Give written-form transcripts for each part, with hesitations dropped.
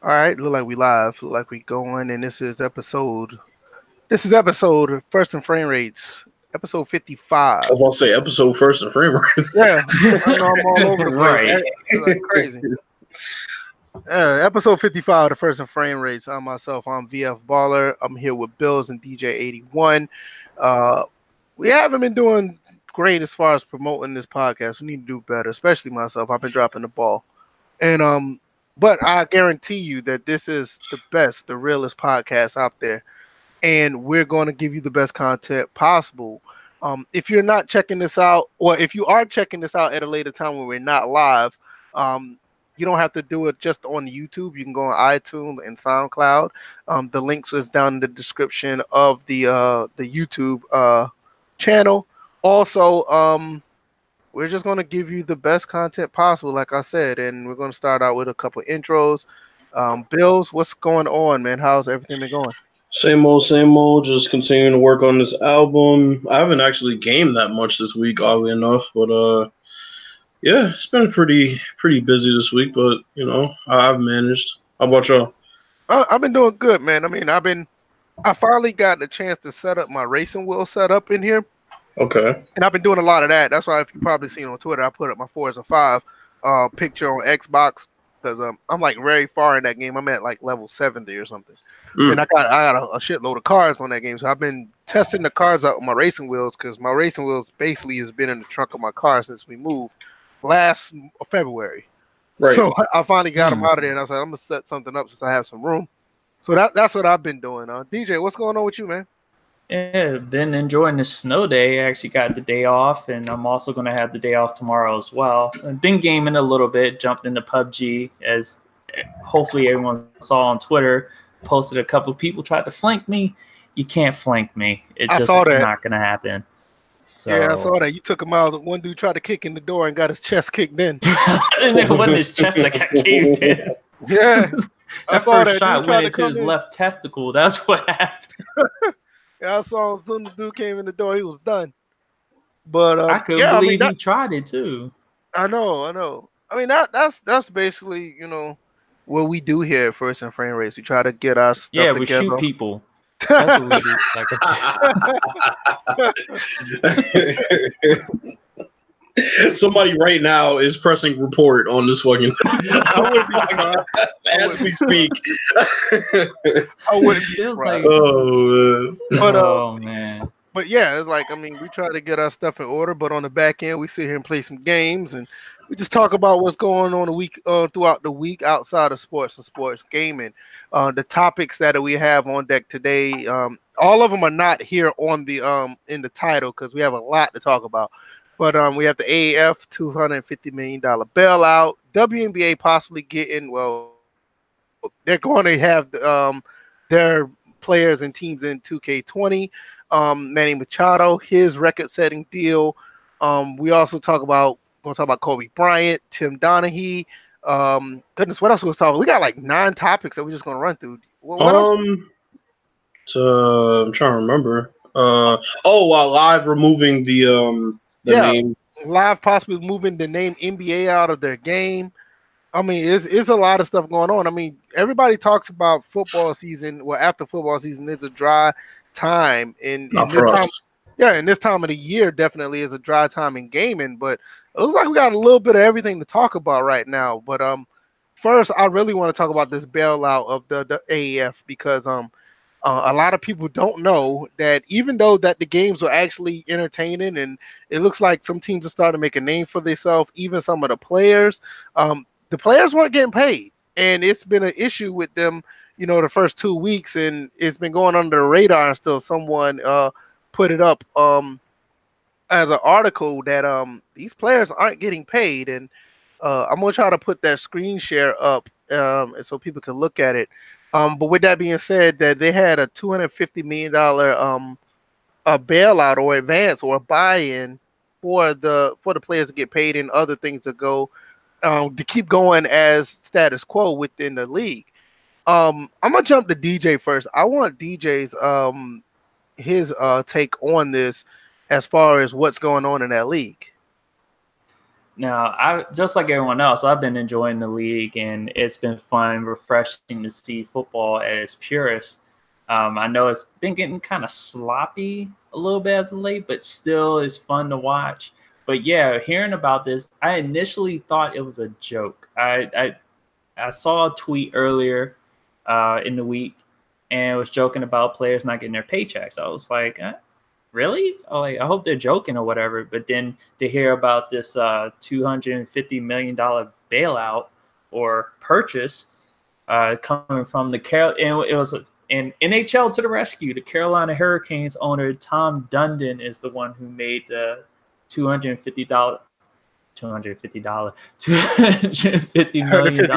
All right, look like we live, look like we going, and this is episode First and Frame Rates, episode 55. I was about to say episode first and Framerates. Yeah, I know I'm all over the place. Right. It's like crazy. Episode 55 of the First and Frame Rates. I'm VF Baller. I'm here with Bills and DJ81. We haven't been doing great as far as promoting this podcast. We need to do better, especially myself. I've been dropping the ball. And but I guarantee you that this is the best, the realest podcast out there. And we're going to give you the best content possible. If you're not checking this out, or if you are checking this out at a later time when we're not live, you don't have to do it just on YouTube. You can go on iTunes and SoundCloud. The links is down in the description of the YouTube channel. Also, we're just going to give you the best content possible, like I said, and we're going to start out with a couple intros. Bills, what's going on, man? How's everything been going? Same old. Just continuing to work on this album. I haven't actually gamed that much this week, oddly enough, but yeah, it's been pretty busy this week. But you know, I've managed. How about y'all? I've been doing good, man. I mean, I finally got the chance to set up my racing wheel setup in here. Okay. And I've been doing a lot of that. That's why, if you probably seen on Twitter, I put up my Forza 5 picture on Xbox because I'm like very far in that game. I'm at like level 70 or something. And I got a shitload of cars on that game. So I've been testing the cars out with my racing wheels because my racing wheels basically has been in the trunk of my car since we moved last February. Right. So I finally got them out of there, and I was like, I'm gonna set something up since I have some room. So that's what I've been doing. DJ, what's going on with you, man? Yeah, been enjoying the snow day. I actually got the day off, and I'm also going to have the day off tomorrow as well. I've been gaming a little bit, jumped into PUBG, as hopefully everyone saw on Twitter. Posted a couple of people tried to flank me. You can't flank me. It's just not going to happen. So, yeah, I saw that. You took him out. One dude tried to kick in the door and got his chest kicked in. And it wasn't his chest that got caved in. Yeah. That first shot went into his left testicle. That's what happened. Yeah, I saw as soon as the dude came in the door, he was done. But I couldn't believe he tried it too. I know. I mean, that's basically, you know, what we do here at First and Frame Race. We try to get our stuff together. We shoot people. That's what we do. Somebody right now is pressing report on this fucking as we speak. I wouldn't be like, man. But yeah, it's like, I mean, we try to get our stuff in order, but on the back end, we sit here and play some games, and we just talk about what's going on throughout the week outside of sports and sports gaming. The topics that we have on deck today, all of them are not here on the in the title because we have a lot to talk about. But we have the AAF $250 million bailout, WNBA possibly getting, well, they're going to have their players and teams in 2K20. Manny Machado, his record-setting deal. We also going to talk about Kobe Bryant, Tim Donaghy. Goodness, what else was talking? We got like 9 topics that we're just going to run through. What else? I'm trying to remember. While live removing the name. Live possibly moving the name NBA out of their game. I mean, it's a lot of stuff going on. I mean, everybody talks about football season. Well, after football season, it's a dry time. In this time of the year, definitely is a dry time in gaming. But it looks like we got a little bit of everything to talk about right now. But first, I really want to talk about this bailout of the AAF because a lot of people don't know that even though that the games are actually entertaining and it looks like some teams are starting to make a name for themselves, even some of the players weren't getting paid. And it's been an issue with them, you know, the first 2 weeks, and it's been going under the radar until someone put it up as an article that these players aren't getting paid. And I'm going to try to put that screen share up so people can look at it. But with that being said, that they had a $250 million a bailout or advance or a buy-in for the players to get paid and other things to go to keep going as status quo within the league. I'm gonna jump to DJ first. I want DJ's his take on this as far as what's going on in that league. Now, I just like everyone else, I've been enjoying the league, and it's been fun, refreshing to see football at its purest. I know it's been getting kind of sloppy a little bit as of late, but still is fun to watch. But yeah, hearing about this, I initially thought it was a joke. I saw a tweet earlier in the week, and it was joking about players not getting their paychecks. I was like, really? Oh, like, I hope they're joking or whatever. But then to hear about this $250 million bailout or purchase coming from the and it was an NHL to the rescue. The Carolina Hurricanes owner Tom Dundon is the one who made the $250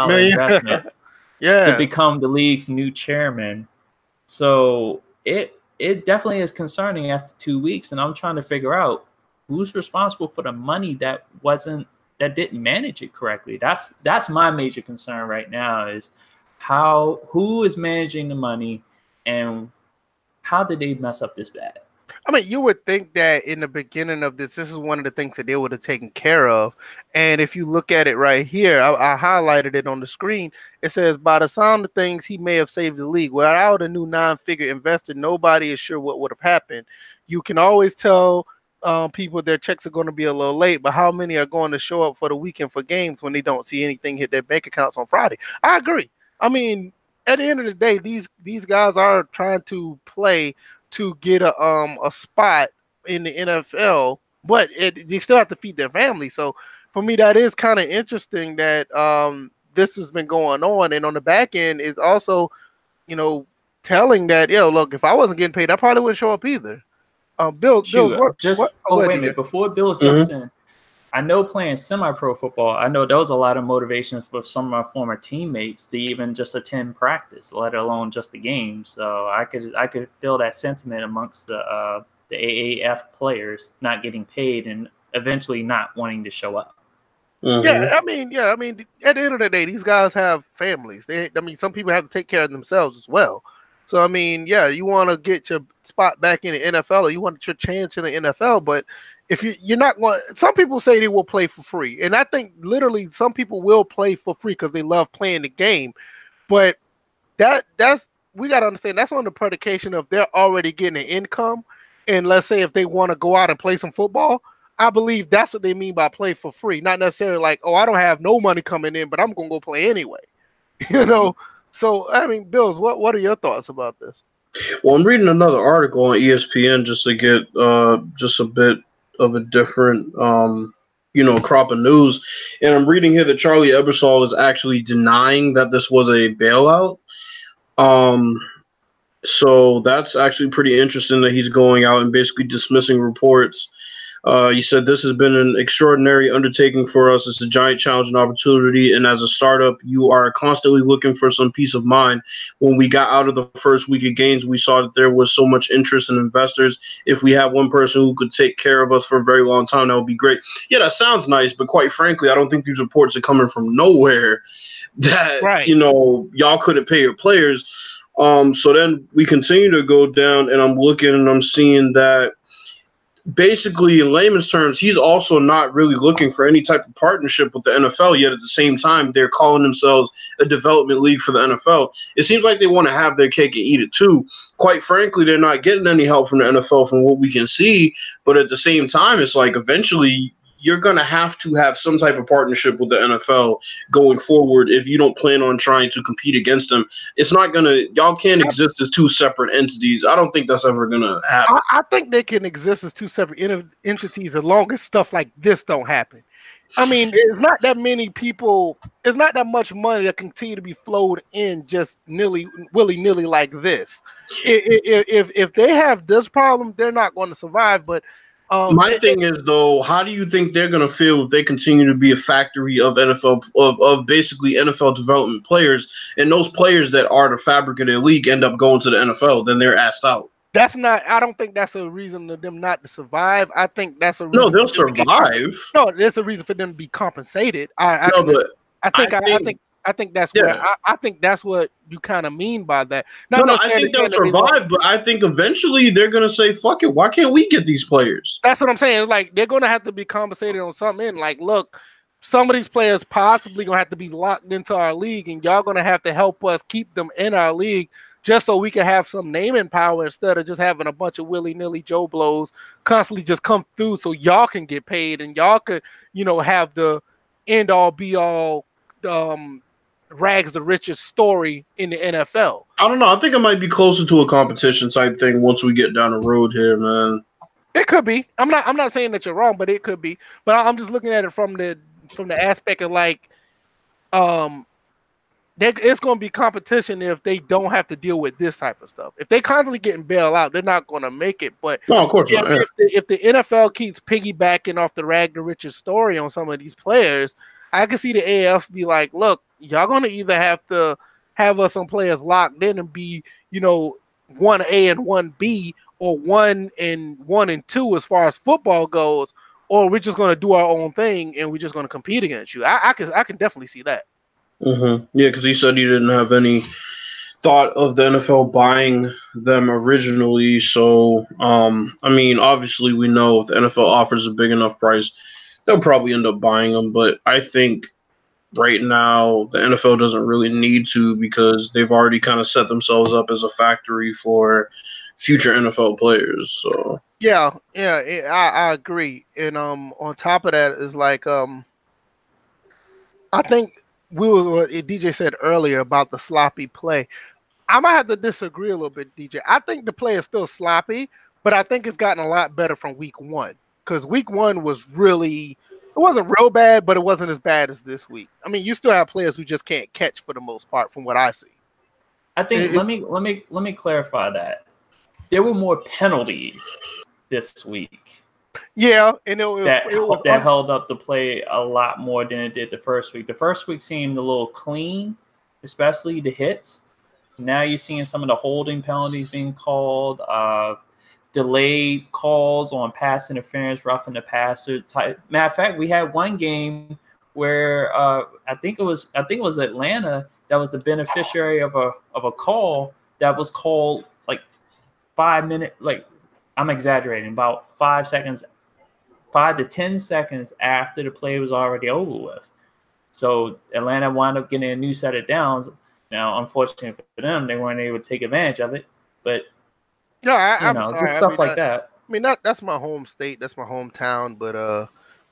million investment to become the league's new chairman. So it definitely is concerning after 2 weeks, and I'm trying to figure out who's responsible for the money that didn't manage it correctly. That's my major concern right now, is who is managing the money and how did they mess up this bad? I mean, you would think that in the beginning of this is one of the things that they would have taken care of. And if you look at it right here, I highlighted it on the screen. It says, by the sound of things, he may have saved the league. Without a new 9-figure investor, nobody is sure what would have happened. You can always tell people their checks are going to be a little late, but how many are going to show up for the weekend for games when they don't see anything hit their bank accounts on Friday? I agree. I mean, at the end of the day, these guys are trying to play to get a spot in the NFL, but they still have to feed their family. So for me, that is kind of interesting that this has been going on. And on the back end is also, telling that, look, if I wasn't getting paid, I probably wouldn't show up either. Bills, wait a minute. Before Bills jumps in, I know playing semi-pro football, I know there was a lot of motivation for some of my former teammates to even just attend practice, let alone just the game. So I could feel that sentiment amongst the AAF players not getting paid and eventually not wanting to show up. Mm-hmm. Yeah, I mean, at the end of the day, these guys have families. Some people have to take care of themselves as well. So, I mean, yeah, you want to get your spot back in the NFL, or you want your chance in the NFL, but if you're not going, some people say they will play for free, and I think literally some people will play for free because they love playing the game. But that's we got to understand that's on the predication of they're already getting an income, and let's say if they want to go out and play some football, I believe that's what they mean by play for free, not necessarily like, oh, I don't have no money coming in, but I'm gonna go play anyway, So I mean, Bills, what are your thoughts about this? Well, I'm reading another article on ESPN just to get just a bit of a different crop of news, and I'm reading here that Charlie Ebersol is actually denying that this was a bailout. So that's actually pretty interesting that he's going out and basically dismissing reports. He said, this has been an extraordinary undertaking for us. It's a giant challenge and opportunity. And as a startup, you are constantly looking for some peace of mind. When we got out of the first week of games, we saw that there was so much interest in investors. If we had one person who could take care of us for a very long time, that would be great. Yeah, that sounds nice. But quite frankly, I don't think these reports are coming from nowhere that, right. Y'all couldn't pay your players. So then we continue to go down, and I'm looking and I'm seeing that basically, in layman's terms, he's also not really looking for any type of partnership with the NFL, yet at the same time, they're calling themselves a development league for the NFL. It seems like they want to have their cake and eat it too. Quite frankly, they're not getting any help from the NFL from what we can see, but at the same time, it's like eventually you're going to have some type of partnership with the NFL going forward if you don't plan on trying to compete against them. It's not going to – y'all can't exist as two separate entities. I don't think that's ever going to happen. I think they can exist as two separate entities as long as stuff like this don't happen. I mean, there's not that many people – there's not that much money that continue to be flowed in just willy-nilly like this. If they have this problem, they're not going to survive, but – my thing is, though, how do you think they're going to feel if they continue to be a factory of NFL of basically NFL development players, and those players that are the fabric of their league end up going to the NFL? Then they're asked out. I don't think that's a reason for them not to survive. I think that's a reason. No, they'll survive. No, there's a reason for them to be compensated. I I think that's Yeah. where I think that's what you kind of mean by that. No, I think they'll survive, but I think eventually they're gonna say, "Fuck it, why can't we get these players?" That's what I'm saying. It's like they're gonna have to be compensated on something. Like, look, some of these players possibly gonna have to be locked into our league, and y'all gonna have to help us keep them in our league just so we can have some naming power instead of just having a bunch of willy-nilly Joe Blows constantly just come through so y'all can get paid and y'all could, have the end all be all rags the richest story in the NFL. I don't know. I think it might be closer to a competition type thing once we get down the road here, man. It could be. I'm not saying that you're wrong, but it could be. But I'm just looking at it from the aspect of like, it's going to be competition if they don't have to deal with this type of stuff. If they constantly getting bailed out, they're not going to make it. But no, of course not. If the NFL keeps piggybacking off the rag the richest story on some of these players, I can see the AAF be like, look, y'all going to either have to have us some players locked in and be, 1A and 1B or 1 and 2 as far as football goes, or we're just going to do our own thing and we're just going to compete against you. I can definitely see that. Mm-hmm. Yeah, because he said he didn't have any thought of the NFL buying them originally. So, I mean, obviously we know if the NFL offers a big enough price, they'll probably end up buying them. But I think right now the NFL doesn't really need to because they've already kind of set themselves up as a factory for future NFL players. So yeah, I agree. And on top of that is like I think what DJ said earlier about the sloppy play. I might have to disagree a little bit, DJ. I think the play is still sloppy, but I think it's gotten a lot better from week 1 because week 1 was really. It wasn't real bad, but it wasn't as bad as this week. I mean, you still have players who just can't catch for the most part, from what I see. I think let me clarify that there were more penalties this week. Yeah, and that held up the play a lot more than it did the first week. The first week seemed a little clean, especially the hits. Now you're seeing some of the holding penalties being called. Delayed calls on pass interference, roughing the passer type. Matter of fact, we had one game where I think it was Atlanta that was the beneficiary of a call that was called like 5 minutes. Like I'm exaggerating, about 5 to 10 seconds after the play was already over with. So Atlanta wound up getting a new set of downs. Now, unfortunately for them, they weren't able to take advantage of it, but. Yeah, I'm sorry. Just stuff like that. I mean, that's my home state. That's my hometown. But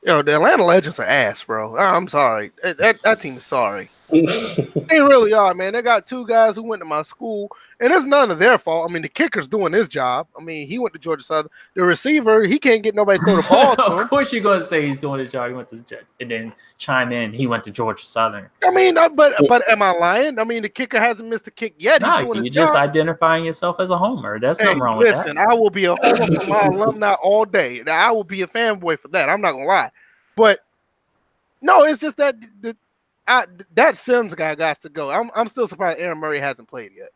the Atlanta Legends are ass, bro. I'm sorry. That team is sorry. They really are, man. They got 2 guys who went to my school, and it's none of their fault. I mean, the kicker's doing his job. I mean, he went to Georgia Southern. The receiver, he can't get nobody to throw the ball to him. Of course, you're going to say he's doing his job. He went to and then chime in. He went to Georgia Southern. I mean, but am I lying? I mean, the kicker hasn't missed a kick yet. No, you're just identifying yourself as a homer. There's nothing wrong with that. Listen, I will be a homer for my alumni all day. Now, I will be a fanboy for that. I'm not gonna lie, but no, it's just that that Sims guy got to go. I'm still surprised Aaron Murray hasn't played yet.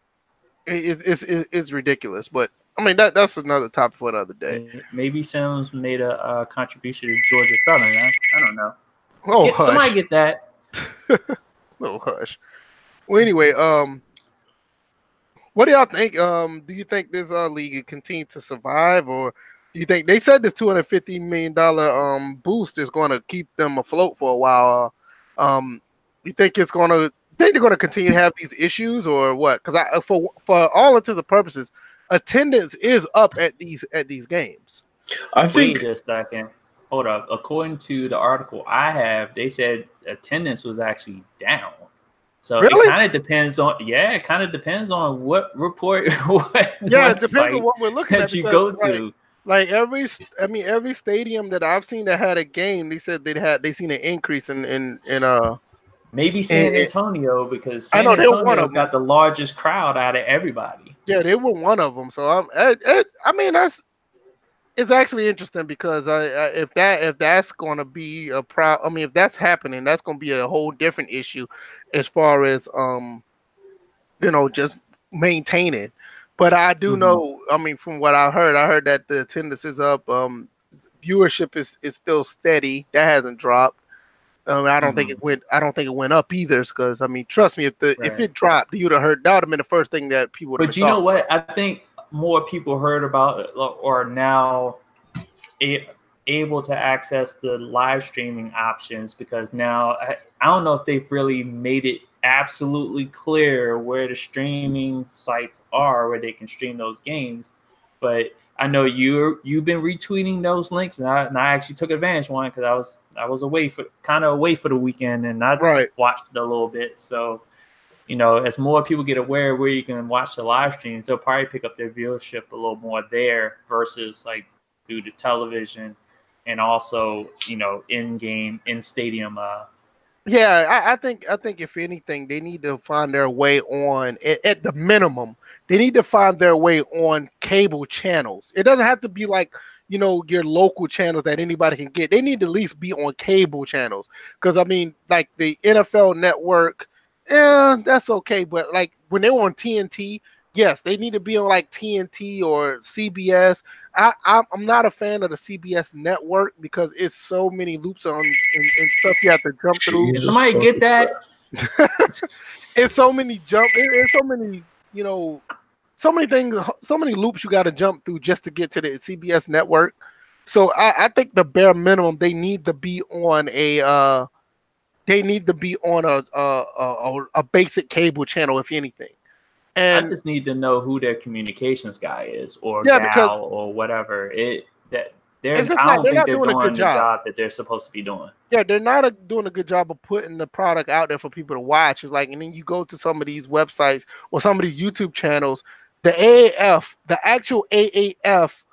It's ridiculous, but I mean that's another topic for another day. Maybe Sims made a contribution to Georgia Southern. I don't know. Oh, somebody get that. Oh, hush. Well, anyway, what do y'all think? Do you think this league will continue to survive, or do you think they said this $250 million boost is going to keep them afloat for a while? You think they're going to continue to have these issues, or what? Because for all intents and purposes, attendance is up at these games. I think. Wait a second. Hold up. According to the article I have, they said attendance was actually down. So really? It kind of depends on what report. It depends on what we're looking at. You go to. Like every stadium that I've seen that had a game, they said they seen an increase in maybe San Antonio because San Antonio's got the largest crowd out of everybody. Yeah, they were one of them. So it's actually interesting because if that's going to be a problem, I mean, if that's happening, that's going to be a whole different issue as far as just maintaining. But I do know, I mean, from what I heard that the attendance is up. Viewership is still steady. That hasn't dropped. I don't think it went. I don't think it went up either. Because I mean, trust me, if it dropped, you'd have heard. That would have been the first thing that people would have. But you know what? I think more people heard about it or are now able to access the live streaming options, because now I don't know if they've really made it absolutely clear where the streaming sites are where they can stream those games. But I know you've been retweeting those links, and I actually took advantage of one because I was away for the weekend, and I watched it a little bit. So, you know, as more people get aware where you can watch the live streams, they'll probably pick up their viewership a little more there versus like through the television and also, you know, in stadium. Yeah, I think if anything, they need to find their way on at the minimum. They need to find their way on cable channels. It doesn't have to be like, you know, your local channels that anybody can get. They need to at least be on cable channels. Because I mean, like the NFL Network, that's okay. But like when they were on TNT, yes, they need to be on like TNT or CBS. I'm not a fan of the CBS network because it's so many loops on and stuff you have to jump through. Somebody get that? It's so many it's so many, you know, so many things, so many loops you got to jump through just to get to the CBS network. So I think the bare minimum they need to be on a basic cable channel, if anything. And I just need to know who their communications guy is, or gal, or whatever. I don't think they're doing the job that they're supposed to be doing. Yeah, they're not doing a good job of putting the product out there for people to watch. It's like, and then you go to some of these websites or some of these YouTube channels, the AAF, the actual AAF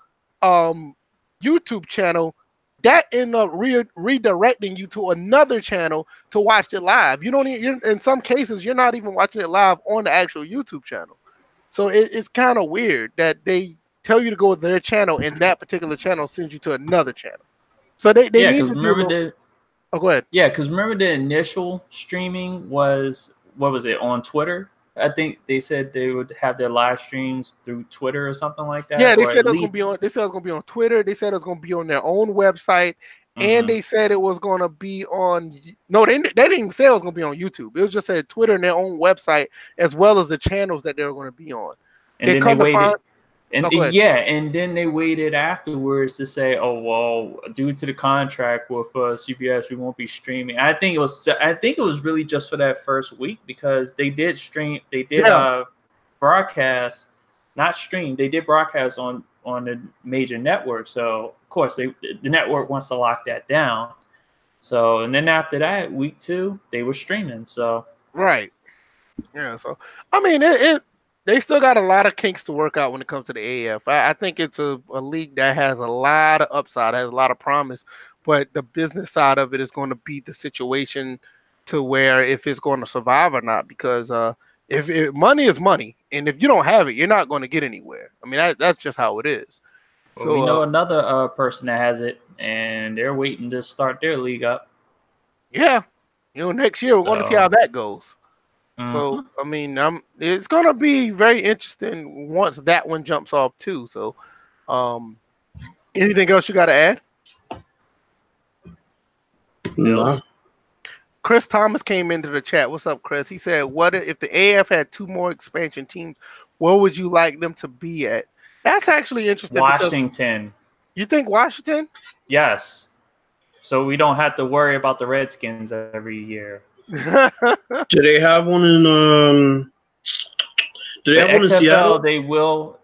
YouTube channel, that end up redirecting you to another channel to watch it live. You don't even, in some cases, you're not even watching it live on the actual YouTube channel. So it's kind of weird that they tell you to go to their channel and that particular channel sends you to another channel. So they need to do go ahead. Yeah, because remember the initial streaming was, what was it, on Twitter? I think they said they would have their live streams through Twitter or something like that. Yeah, they said it was going to be on. They said it was going to be on Twitter. They said it was going to be on their own website, and they said it was going to be on. No, they didn't even say it was going to be on YouTube. It was just said Twitter and their own website, as well as the channels that they were going to be on. And then they waited. And then they waited afterwards to say, "Oh well, due to the contract with CBS, we won't be streaming." I think it was really just for that first week, because they did stream, they did broadcast, not stream. They did broadcast on the major network. So of course, the network wants to lock that down. So, and then after that, week 2, they were streaming. So yeah. So I mean, they still got a lot of kinks to work out when it comes to the AAF. I think it's a league that has a lot of upside, has a lot of promise, but the business side of it is going to be the situation to where if it's going to survive or not, because if money is money, and if you don't have it, you're not going to get anywhere. I mean, that's just how it is. Well, so we know another person that has it, and they're waiting to start their league up. Yeah, next year we're going to see how that goes. So, I mean, it's going to be very interesting once that one jumps off too. So, anything else you got to add? No. Chris Thomas came into the chat. What's up, Chris? He said, "What if the AF had 2 more expansion teams? Where would you like them to be at?" That's actually interesting. Washington. You think Washington? Yes. So we don't have to worry about the Redskins every year. Do they have one in Do they have one in Seattle?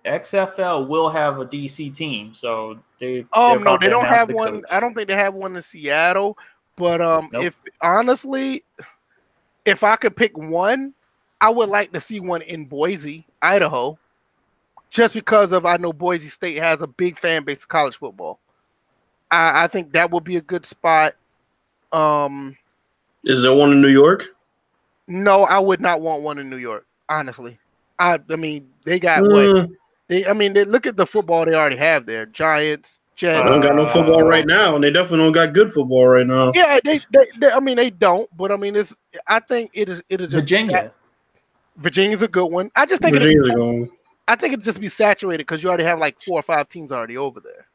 XFL will have a DC team, so they. No, they don't have one. I don't think they have one in Seattle. But if honestly, if I could pick one, I would like to see one in Boise, Idaho, just because I know Boise State has a big fan base of college football. I think that would be a good spot. Is there one in New York? No, I would not want one in New York. Honestly, I mean they got what? They look at the football they already have there. Giants, Jets. They don't got no football right now, and they definitely don't got good football right now. Yeah, they they don't. But I mean, I think it is just Virginia. Virginia's a good one. I just think Virginia's a good one. I think it'd just be saturated because you already have like 4 or 5 teams already over there.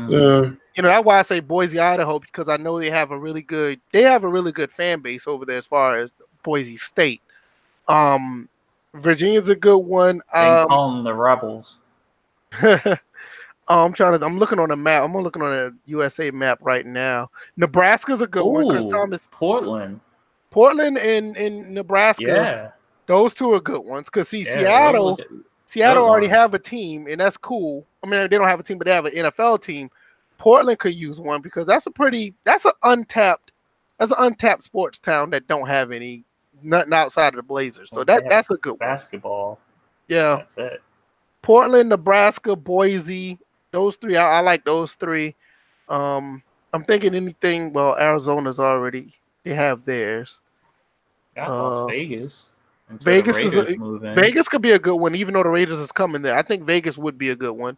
Yeah. That's why I say Boise, Idaho, because I know they have a really good fan base over there as far as Boise State. Virginia's a good one. They call them the Rebels. I'm looking on a map. I'm looking on a USA map right now. Nebraska's a good one. Chris Thomas. Portland and Nebraska. Yeah. Those two are good ones. Because Seattle already have a team, and that's cool. I mean, they don't have a team, but they have an NFL team. Portland could use one because that's an untapped sports town that don't have nothing outside of the Blazers. So that's a good basketball. One. Yeah. That's it. Portland, Nebraska, Boise. Those three, I like those three. I'm thinking anything. Well, Arizona's they have theirs. Got Las Vegas. Vegas could be a good one, even though the Raiders is coming there. I think Vegas would be a good one,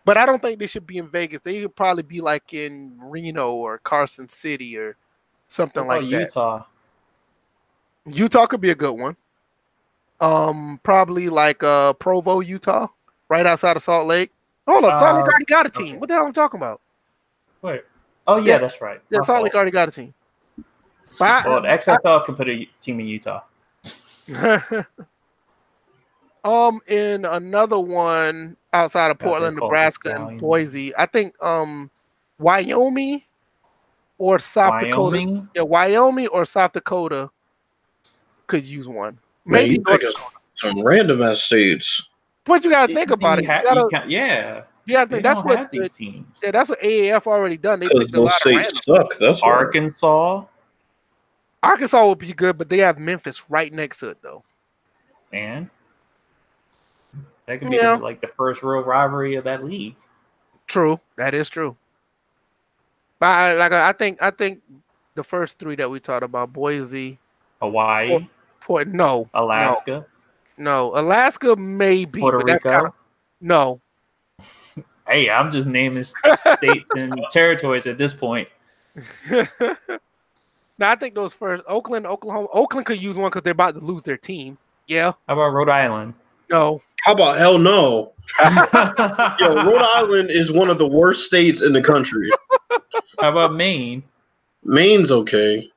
but I don't think they should be in Vegas. They should probably be like in Reno or Carson City or something like that. Utah could be a good one. Probably like Provo, Utah, right outside of Salt Lake. Hold up, Salt Lake already got a team. Okay. What the hell am I talking about? Wait. Oh yeah, that's right. Yeah, Salt Lake already got a team. Well, the XFL can put a team in Utah. In another one outside of Portland, Nebraska, and Boise, I think Wyoming or South Dakota. Yeah, Wyoming or South Dakota could use one. Maybe some random ass states. But you gotta think about it. Yeah, that's what these teams. Yeah, that's what AAF already done. They picked a lot of random. Suck. That's Arkansas. Arkansas would be good, but they have Memphis right next to it, though. And that could be like the first real rivalry of that league. True, that is true. But I think the first three that we talked about: Boise, Hawaii, Alaska. No, Alaska maybe. Puerto Rico. No. Hey, I'm just naming states and territories at this point. Now I think those first Oakland, Oklahoma. Oakland could use one because they're about to lose their team. Yeah. How about Rhode Island? No. How about hell no? Yo, Rhode Island is one of the worst states in the country. How about Maine? Maine's okay.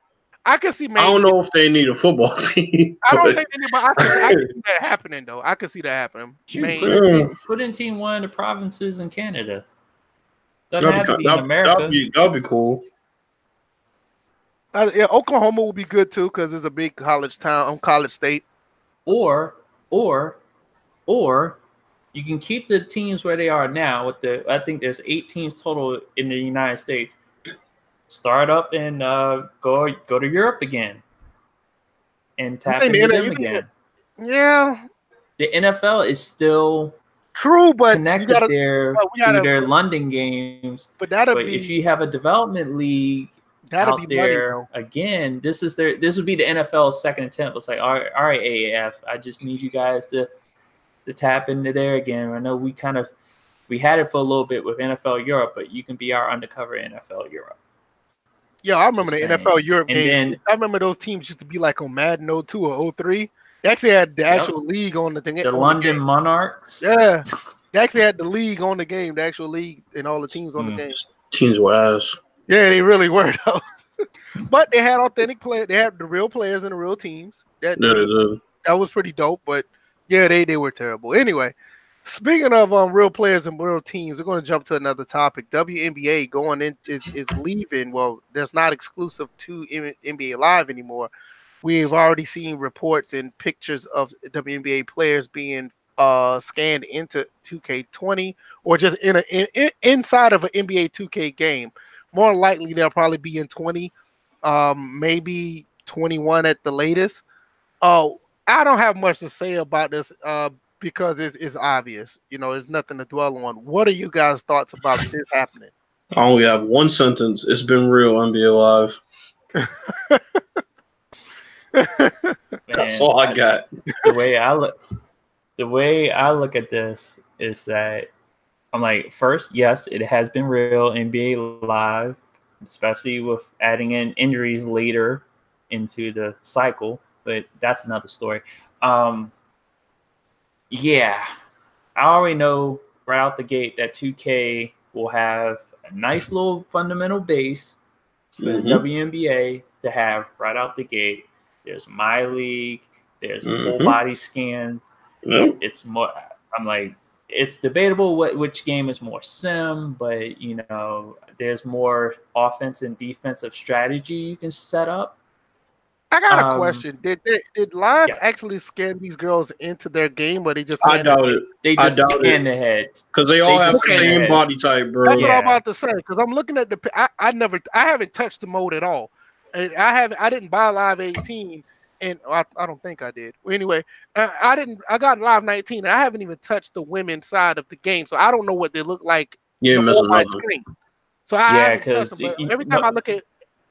I can see Maine. I don't know if they need a football team. I don't think anybody. I can see that happening though. I can see that happening. Put in team one of the provinces in Canada. Doesn't have to be in America. That'd be cool. Yeah, Oklahoma will be good too because it's a big college town, college state. Or you can keep the teams where they are now. I think there's 8 teams total in the United States. Start up and go to Europe again and tap into them again. Yeah, the NFL is still true, but connected through their London games. But if you have a development league out there again, this would be the NFL's second attempt. It's like, all right, AAF, I just need you guys to tap into there again. I know we had it for a little bit with NFL Europe, but you can be our undercover NFL Europe. Yeah, I remember the NFL Europe game. I remember those teams used to be like on Madden 02 or 03. They actually had the actual league on the thing. The London Monarchs. Yeah, they actually had the league on the game, the actual league, and all the teams on the game. Teams were ass. Yeah, they really were though. But they had authentic players. They had the real players and the real teams. That was pretty dope. But yeah, they were terrible. Anyway, speaking of real players and real teams, we're going to jump to another topic. WNBA going in is leaving. Well, there's not exclusive to NBA Live anymore. We've already seen reports and pictures of WNBA players being scanned into 2K20 or just inside of an NBA 2K game. More likely, they'll probably be in 20, maybe 21 at the latest. Oh, I don't have much to say about this because it's obvious. There's nothing to dwell on. What are you guys' thoughts about this happening? I only have one sentence. It's been real, NBA Live. That's all I got. The way I look at this is that I'm like, first, yes, it has been real, NBA Live, especially with adding in injuries later into the cycle, but that's another story. Yeah, I already know right out the gate that 2K will have a nice little fundamental base for the WNBA to have right out the gate. There's My League. There's full body scans. It's more. I'm like, it's debatable which game is more sim, but there's more offense and defensive strategy you can set up. I got a question. Did Live actually scan these girls into their game, or they just? I doubt it. They just scan the heads because they all have the same body type, bro. That's what I'm about to say. Because I'm looking at I haven't touched the mode at all. And I didn't buy Live 18, and I don't think I did. Anyway, I got Live 19, and I haven't even touched the women's side of the game, so I don't know what they look like on my screen. So because every time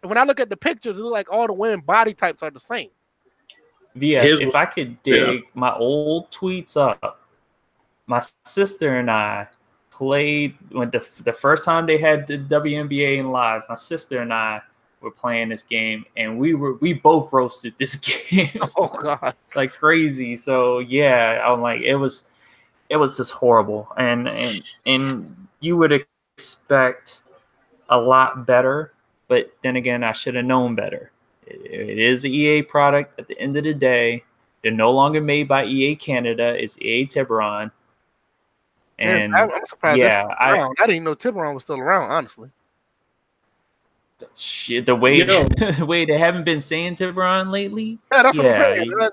when I look at the pictures, it looks like all the women body types are the same. If I could dig my old tweets up, my sister and I played when the first time they had the WNBA in Live. My sister and I were playing this game, and we both roasted this game. Oh God, like crazy. So yeah, I'm like, it was just horrible, and you would expect a lot better. But then again, I should have known better. It is an EA product. At the end of the day, they're no longer made by EA Canada. It's EA Tiburon. And I'm surprised. I didn't know Tiburon was still around, honestly. Shit, the way they haven't been saying Tiburon lately. Yeah, that's what I'm saying.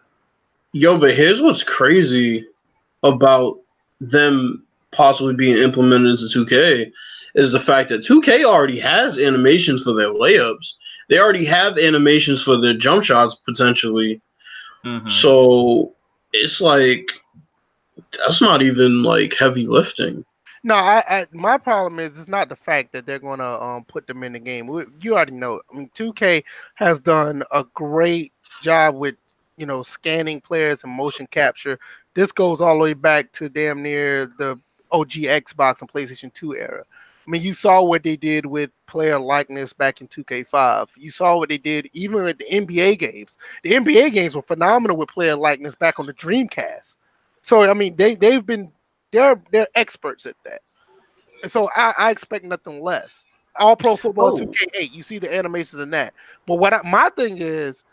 Yo, but here's what's crazy about them possibly being implemented into 2K is the fact that 2K already has animations for their layups. They already have animations for their jump shots potentially. So it's like that's not even like heavy lifting. No, my problem is it's not the fact that they're gonna put them in the game. You already know. I mean, 2K has done a great job with scanning players and motion capture. This goes all the way back to damn near the OG Xbox and PlayStation 2 era. I mean, you saw what they did with player likeness back in 2K5. You saw what they did even with the NBA games. The NBA games were phenomenal with player likeness back on the Dreamcast. So I mean, they're experts at that. And so I expect nothing less. All Pro Football 2K8, you see the animations in that. But my thing is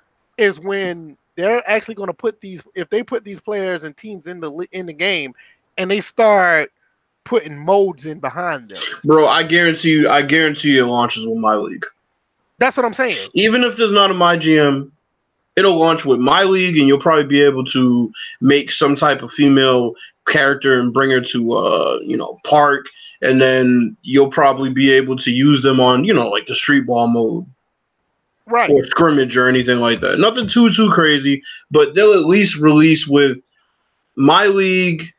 when they're actually going to put if they put these players and teams in the game, and they start putting modes in behind them. Bro, I guarantee you it launches with My League. That's what I'm saying. Even if there's not a My GM, it'll launch with My League, and you'll probably be able to make some type of female character and bring her to park, and then you'll probably be able to use them on like the street ball mode, right, or scrimmage or anything like that. Nothing too crazy, but they'll at least release with My League,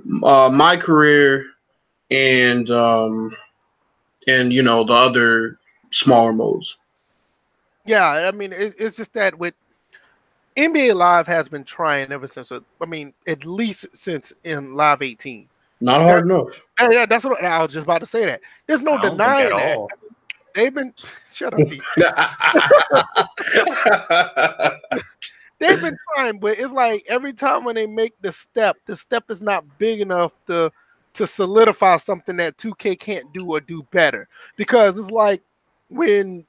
My Career, and the other smaller modes. Yeah, I mean, it's just that with NBA Live has been trying ever since. I mean, at least since in Live 18. Not hard enough. Yeah, that's what I was just about to say. That there's no denying that. They've been shut up. They've been trying, but it's like every time when they make the step is not big enough to solidify something that 2K can't do or do better. Because it's like when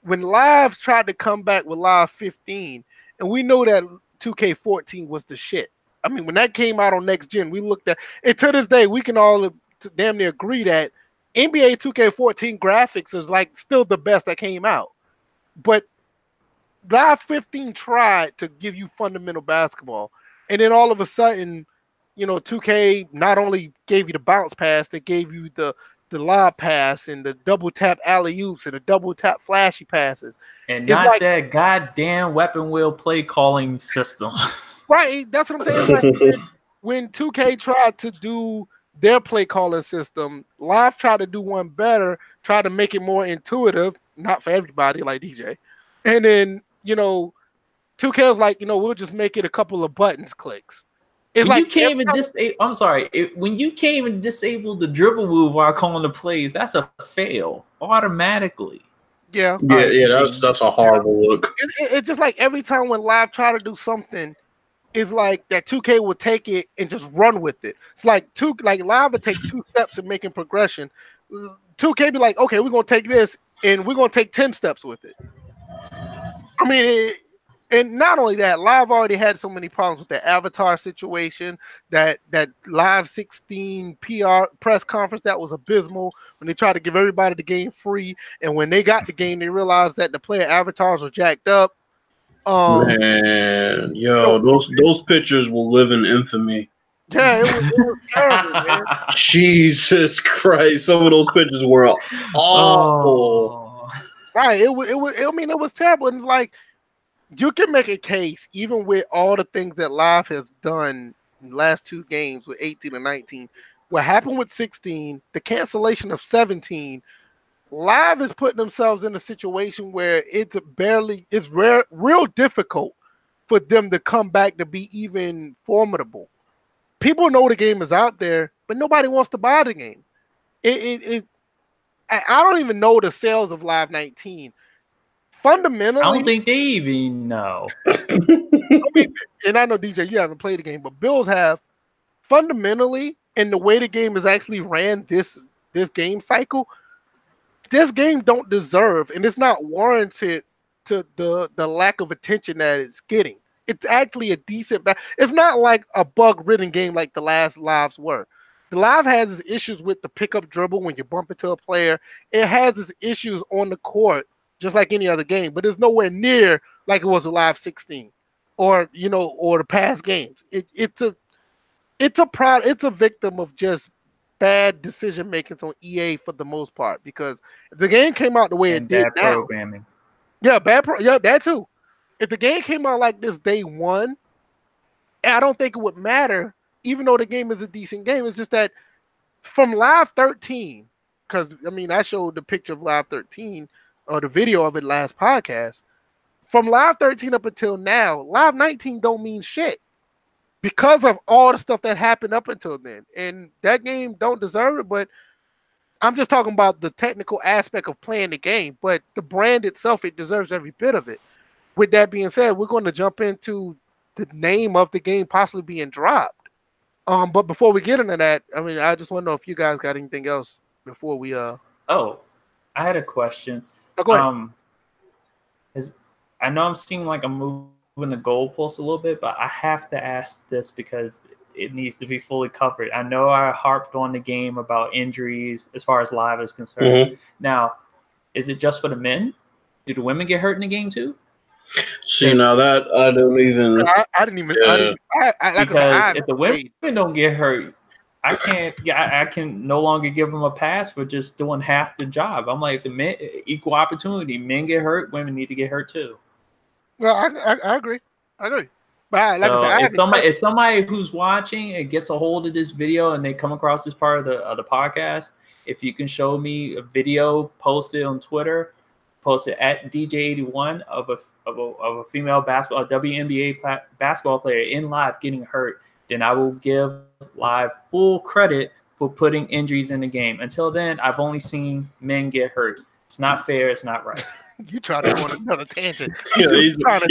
Live tried to come back with Live 15, and we know that 2K14 was the shit. I mean, when that came out on next gen, we looked at it. To this day, we can all damn near agree that NBA 2K14 graphics is like still the best that came out. But Live 15 tried to give you fundamental basketball, and then all of a sudden, 2K not only gave you the bounce pass, they gave you the lob pass and the double tap alley-oops and the double tap flashy passes. And not that goddamn weapon wheel play calling system. Right, that's what I'm saying. Like when 2K tried to do their play calling system, Live tried to do one better, tried to make it more intuitive, not for everybody like DJ. And then, 2K was like, we'll just make it a couple of buttons clicks. It's when you came and when you came and disabled the dribble move while calling the plays, that's a fail automatically. Yeah. That's a horrible look. It's just like every time when Live try to do something, it's like that 2K will take it and just run with it. It's like Live would take 2 steps in making progression. 2K be like, okay, we're gonna take this and we're gonna take 10 steps with it. I mean, and not only that, Live already had so many problems with the avatar situation, that Live 16 PR press conference that was abysmal when they tried to give everybody the game free, and when they got the game, they realized that the player avatars were jacked up. Man, yo, those pictures will live in infamy. Yeah, it was terrible, man. Jesus Christ, some of those pictures were awful. Right, it was. I mean, it was terrible, and it's like, you can make a case, even with all the things that Live has done in the last 2 games with 18 and 19. What happened with 16, the cancellation of 17, Live is putting themselves in a situation where it's real difficult for them to come back to be even formidable. People know the game is out there, but nobody wants to buy the game. I don't even know the sales of Live 19. Fundamentally, I don't think they even know. And I know, DJ, you haven't played the game, but Bills have. Fundamentally, and the way the game is actually ran this game cycle, this game don't deserve, and it's not warranted to the lack of attention that it's getting. It's actually a decent. It's not like a bug-ridden game like the last Lives were. The Live has its issues with the pickup dribble when you bump into a player. It has its issues on the court, just like any other game, but it's nowhere near like it was a Live 16 or the past games. It's a victim of just bad decision making on EA for the most part, because if the game came out the way it did now, programming. Yeah, that too. If the game came out like this day one, I don't think it would matter, even though the game is a decent game. It's just that from Live 13, because I mean I showed the picture of Live 13 or the video of it last podcast. From Live 13 up until now, Live 19 don't mean shit because of all the stuff that happened up until then. And that game don't deserve it, but I'm just talking about the technical aspect of playing the game. But the brand itself, it deserves every bit of it. With that being said, we're going to jump into the name of the game possibly being dropped. But before we get into that, I mean, I just want to know if you guys got anything else before we Oh, I had a question. Oh, go ahead. I know I'm seeming like I'm moving the goalpost a little bit, but I have to ask this because it needs to be fully covered. I know I harped on the game about injuries as far as Live is concerned. Mm-hmm. Now, is it just for the men? Do the women get hurt in the game too? See, now that I don't even. I didn't even. Yeah. Because if the women don't get hurt, I can no longer give them a pass for just doing half the job. I'm like, the men, equal opportunity. Men get hurt, women need to get hurt too. Well, I agree. But like I said, if somebody who's watching and gets a hold of this video and they come across this part of the podcast, if you can show me a video posted on Twitter, posted at DJ81 of a female basketball, a WNBA basketball player in Live getting hurt, then I will give Live full credit for putting injuries in the game. Until then, I've only seen men get hurt. It's not fair. It's not right. You try to go on another tangent. He's trying to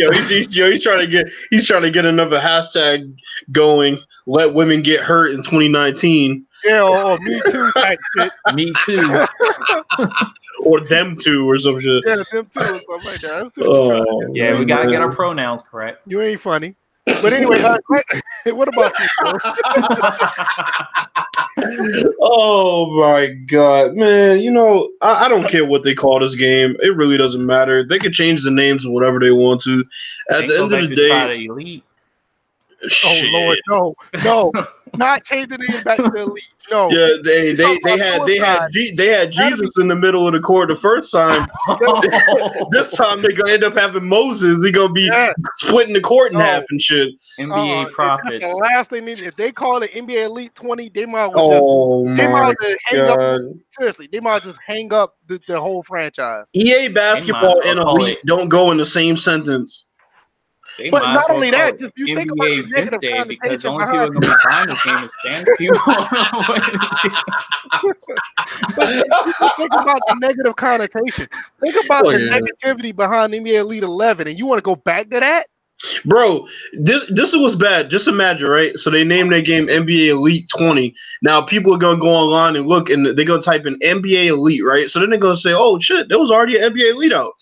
get another hashtag going. Let women get hurt in 2019. Yeah, or me too type shit. Me too. Or them too, or some shit. Yeah, them too, or something like that. Yeah, we gotta get our pronouns correct. You ain't funny. But anyway, what about you, bro? Oh my god, man! I don't care what they call this game. It really doesn't matter. They can change the names to whatever they want to. At the end of the day, Elite. Shit. Oh Lord, no, not change the name back to Elite. No. Yeah, they had Jesus in the middle of the court the first time. This time they're gonna end up having Moses. He's gonna be splitting the court in half and shit. NBA prophets. The last thing if they call it NBA Elite 20, they might just hang up. Seriously, they might just hang up the whole franchise. EA basketball and Elite don't go in the same sentence. But not only that, just you think about the negative connotation because the only people going to find this game is Spanish people. Think about the negative connotation. Think about the negativity behind NBA Elite 11, and you want to go back to that? Bro, this is what's bad. Just imagine, right? So they named their game NBA Elite 20. Now people are gonna go online and look, and they're gonna type in NBA Elite, right? So then they're gonna say, "Oh shit, there was already an NBA Elite out."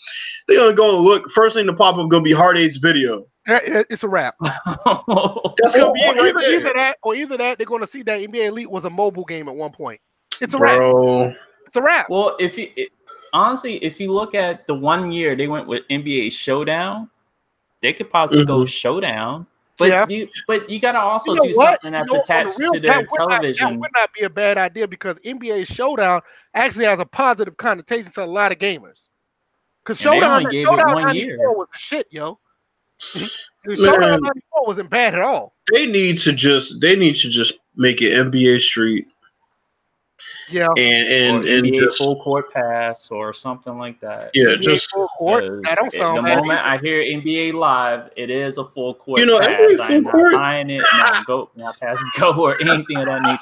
They're gonna go and look. First thing to pop up gonna be Hard Eight's video. It's a wrap. That's gonna be it right there. Either that, they're gonna see that NBA Elite was a mobile game at one point. It's a Bro. wrap. It's a wrap. Well, honestly, if you look at the 1 year they went with NBA Showdown, they could probably go Showdown. But you gotta also do something that's attached to their television. That would not be a bad idea because NBA Showdown actually has a positive connotation to a lot of gamers. Because Showdown gave it 1 year. Was shit, yo. Showdown 94 wasn't bad at all. They need to just make it NBA Street. Yeah, and just full court pass or something like that. Yeah, NBA just full court. That don't sound the bad moment either. I hear NBA Live, it is a full court NBA pass. full I'm court? not buying it, not pass go or anything of that nature.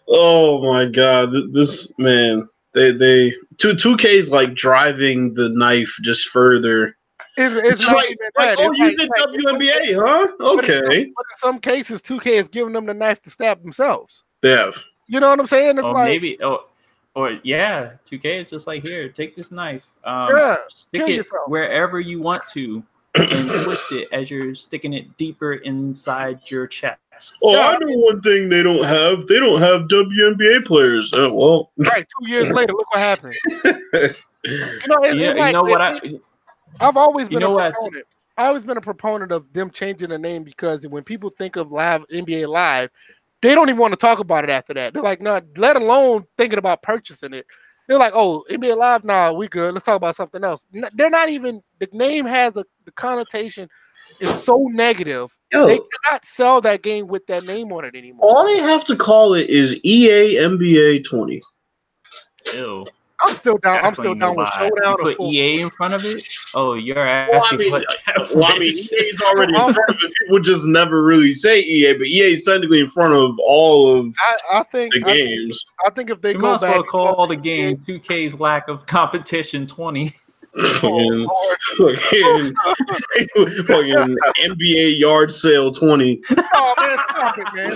Oh my god, this man, they 2K's like driving the knife just further. It's just like you did WNBA, huh? Okay. But in some cases, 2K is giving them the knife to stab themselves. They have. You know what I'm saying? It's like maybe, or yeah, 2K is just like, here, take this knife, stick it wherever you want to, and twist it as you're sticking it deeper inside your chest. Oh, I know one thing they don't have. They don't have WNBA players. Well, right. 2 years later, look what happened. I've always been a proponent. I've always been a proponent of them changing the name because when people think of NBA Live, they don't even want to talk about it after that. They're like, no, let alone thinking about purchasing it. They're like, oh, NBA Live, nah, we good. Let's talk about something else. They're not even, the name has the connotation is so negative. Yo, they cannot sell that game with that name on it anymore. All they have to call it is EA NBA 20. Ew. I'm still down. I'm still down with Showdown. You put EA in front of it? Oh, you're asking for that. Well, I mean, EA's already in front of it. People just never really say EA, but EA is technically in front of all of the games. I think if they go go back, call the game 2K's lack of competition 20. Fucking NBA yard sale 20. Oh man, stop it, man!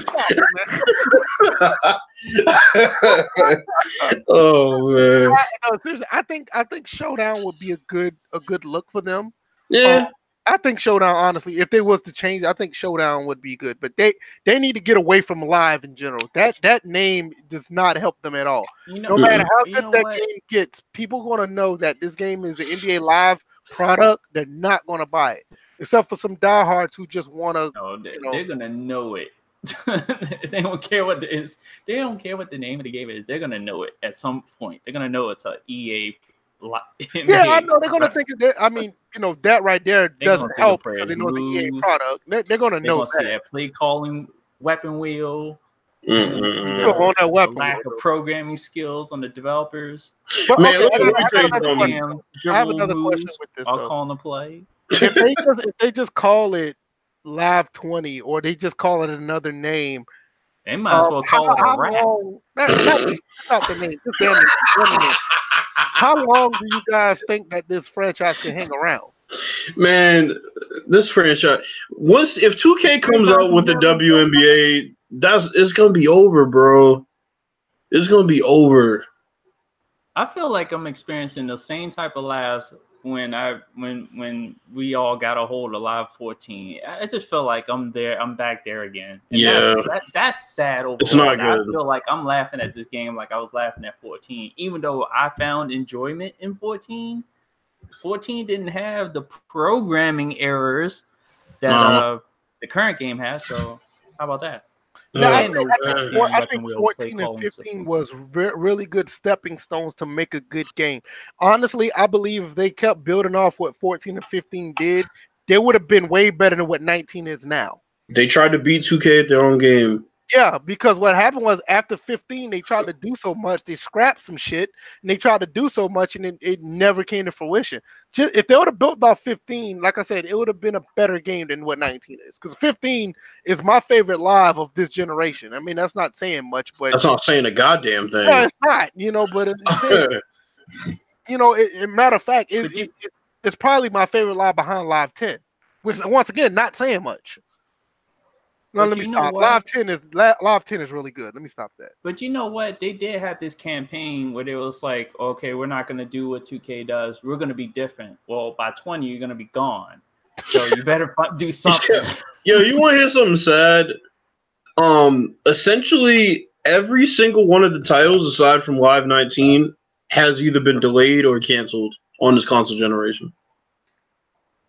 Oh man! No, seriously, I think Showdown would be a good look for them. Yeah. I think Showdown, honestly, if they was to change, I think Showdown would be good. But they need to get away from Live in general. That name does not help them at all. No matter how good that game gets, people are going to know that this game is an NBA Live product. They're not going to buy it, except for some diehards who just want to. No, they're going to know it. They don't care what They don't care what the name of the game is. They're going to know it at some point. They're going to know it's a EA. Yeah, I know they're gonna think that. I mean, that right there doesn't help because they know the EA product. They're gonna know that. See that play calling weapon wheel. On that weapon, lack of programming skills on the developers. But, man, I have another question with this. I'll call the play. If they just call it Live 20 or they just call it another name, they might as well call it a rap. Not the name. Just damn it. How long do you guys think that this franchise can hang around? Man, this franchise. If 2K comes out with the WNBA, it's gonna be over, bro. It's gonna be over. I feel like I'm experiencing the same type of laughs when we all got a hold of Live 14. I just feel like I'm back there again. And that's sad overall. It's not good. I feel like I'm laughing at this game like I was laughing at 14. Even though I found enjoyment in 14, 14 didn't have the programming errors that the current game has. So how about that? No, I think 14 and 15 was really good stepping stones to make a good game. Honestly, I believe if they kept building off what 14 and 15 did, they would have been way better than what 19 is now. They tried to beat 2K at their own game. Yeah, because what happened was after 15, they tried to do so much, they scrapped some shit, and they tried to do so much, and it never came to fruition. If they would have built off 15, like I said, it would have been a better game than what 19 is. Because 15 is my favorite live of this generation. I mean, that's not saying much, but that's not saying a goddamn thing. Yeah, it's not, but it's saying, matter of fact, is probably my favorite live behind Live 10, which once again not saying much. No, let me stop. Live 10 is really good. Let me stop that. But you know what? They did have this campaign where it was like, okay, we're not going to do what 2K does. We're going to be different. Well, by 20, you're going to be gone. So you better do something. Yo, you want to hear something sad? Essentially, every single one of the titles, aside from Live 19, has either been delayed or canceled on this console generation.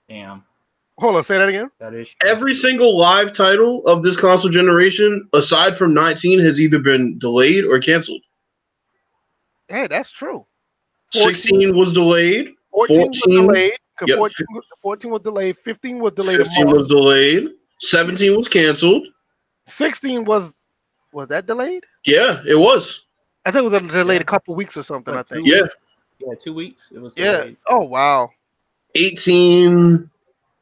Damn. Hold on, say that again. That is true. Every single live title of this console generation, aside from 19, has either been delayed or canceled. Hey, that's true. 16 was delayed. 14 was delayed. Yep. 14 was delayed. 15 was delayed. 15 was delayed. 17 was canceled. 16 was that delayed? Yeah, it was. I think it was delayed a couple weeks or something. Like I think. Yeah. Yeah, 2 weeks. It was delayed. Oh wow. 18.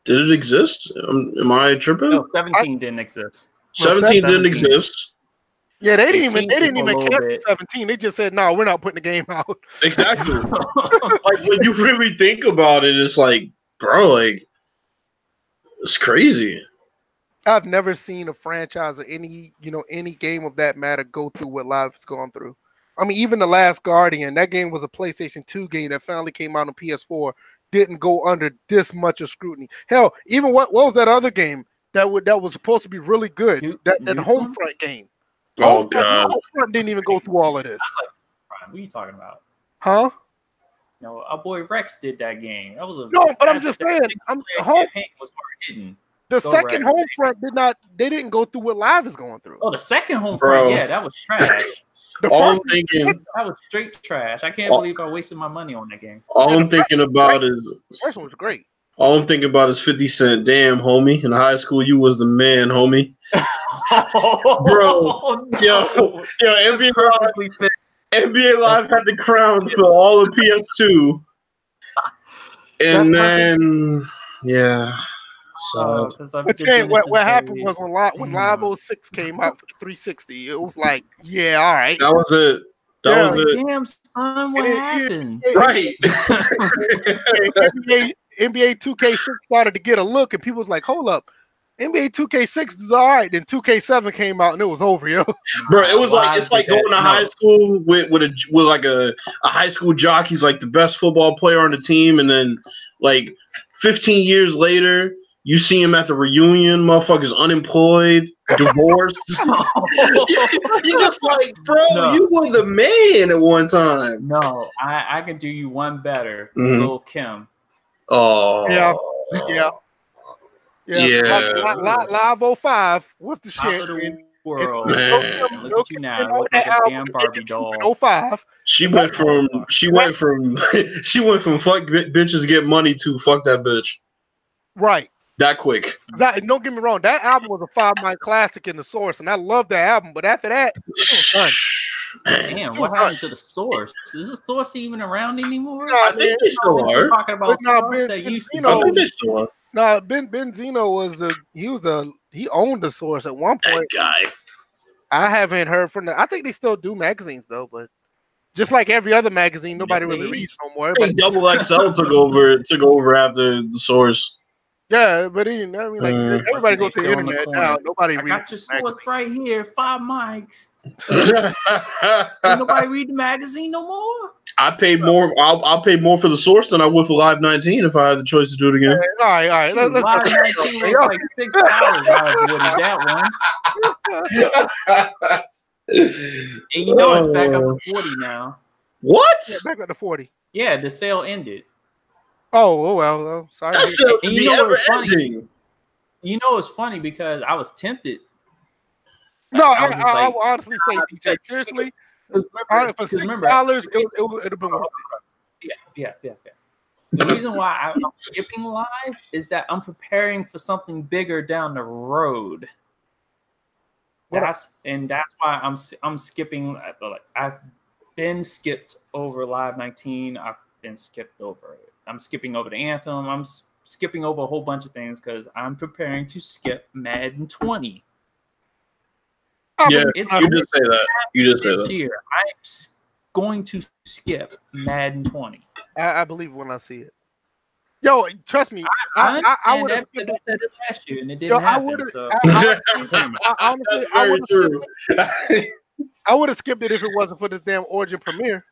Did it exist? Am I tripping? No, 17 didn't exist. 17 didn't exist. Yeah, they didn't even cancel bit. 17. They just said, no, we're not putting the game out. Exactly. Like when you really think about it, it's like, bro, like it's crazy. I've never seen a franchise or any game of that matter go through what Live has gone through. I mean, even The Last Guardian, that game was a PlayStation 2 game that finally came out on PS4, didn't go under this much of scrutiny. Hell, even what was that other game that was supposed to be really good? That Homefront game. Oh god, Homefront didn't even go through all of this. What are you talking about? Huh? No, our boy Rex did that game. That was but I'm just saying, campaign was hard hitting. The second Homefront didn't go through what Live is going through. Oh, the second Homefront, yeah, that was trash. All I'm thinking, that was straight trash. I can't believe I wasted my money on that game. All I'm thinking about is the first one was great. All I'm thinking about is 50 Cent. Damn, homie. In high school, you was the man, homie. Bro, yo, NBA Live had the crown for all of PS2. And then, yeah. So, what happened was when Live 06 came out for 360, it was like, yeah, all right. That was it. That was it. Damn, son, what happened? Right. NBA 2K6 started to get a look, and people was like, hold up. NBA 2K6 is all right. Then 2K7 came out, and it was over, yo. Bro, it was like it's like going to high school with like a high school jock. He's like the best football player on the team, and then like 15 years later, you see him at the reunion. Motherfucker's unemployed, divorced. You're just like, bro, you were the man at one time. No, I can do you one better, Lil Kim. Oh, yeah. Live 05. What's the shit? Of the world. Look at you now. Look like a damn Barbie doll. 05. She went from fuck bitches get money to fuck that bitch. Right. That quick. Don't get me wrong. That album was a 5-mic classic in the Source, and I love that album. But after that, it was done. Damn, what happened to the Source? Is the Source even around anymore? I think they still are. Talking about stuff that used to be. I think they still are. No, Ben Zeno he owned the Source at one point. That guy. I haven't heard from them. I think they still do magazines though, but just like every other magazine, nobody really reads no more. But Double XL took over after the Source. Yeah, but everybody goes to the internet now. Nobody reads. I got your Source right here, 5 mics. Ain't nobody read the magazine no more. I paid more. I'll pay more for the Source than I would for Live 19 if I had the choice to do it again. All right. Live 19 was like $6. I avoided that one. And you know it's back up to 40 now. What? Yeah, back up to 40. Yeah, the sale ended. Oh well. Sorry. That and you know what's funny? You know it's funny because I was tempted. No, I will honestly say, DJ, seriously, for $6, it would have been worth it. Yeah. The reason why I'm skipping Live is that I'm preparing for something bigger down the road. That's why I'm skipping. I've been skipped over Live 19. I've been skipped over it. I'm skipping over the Anthem. I'm skipping over a whole bunch of things because I'm preparing to skip Madden 20. Yeah, you just say that. This year, I'm going to skip Madden 20. I believe when I see it. Yo, trust me. I I understand would have that because I said it last year and it Yo, didn't I happen. would have. So Honestly, That's I very would have. true. I would have skipped it if it wasn't for this damn Origin premiere.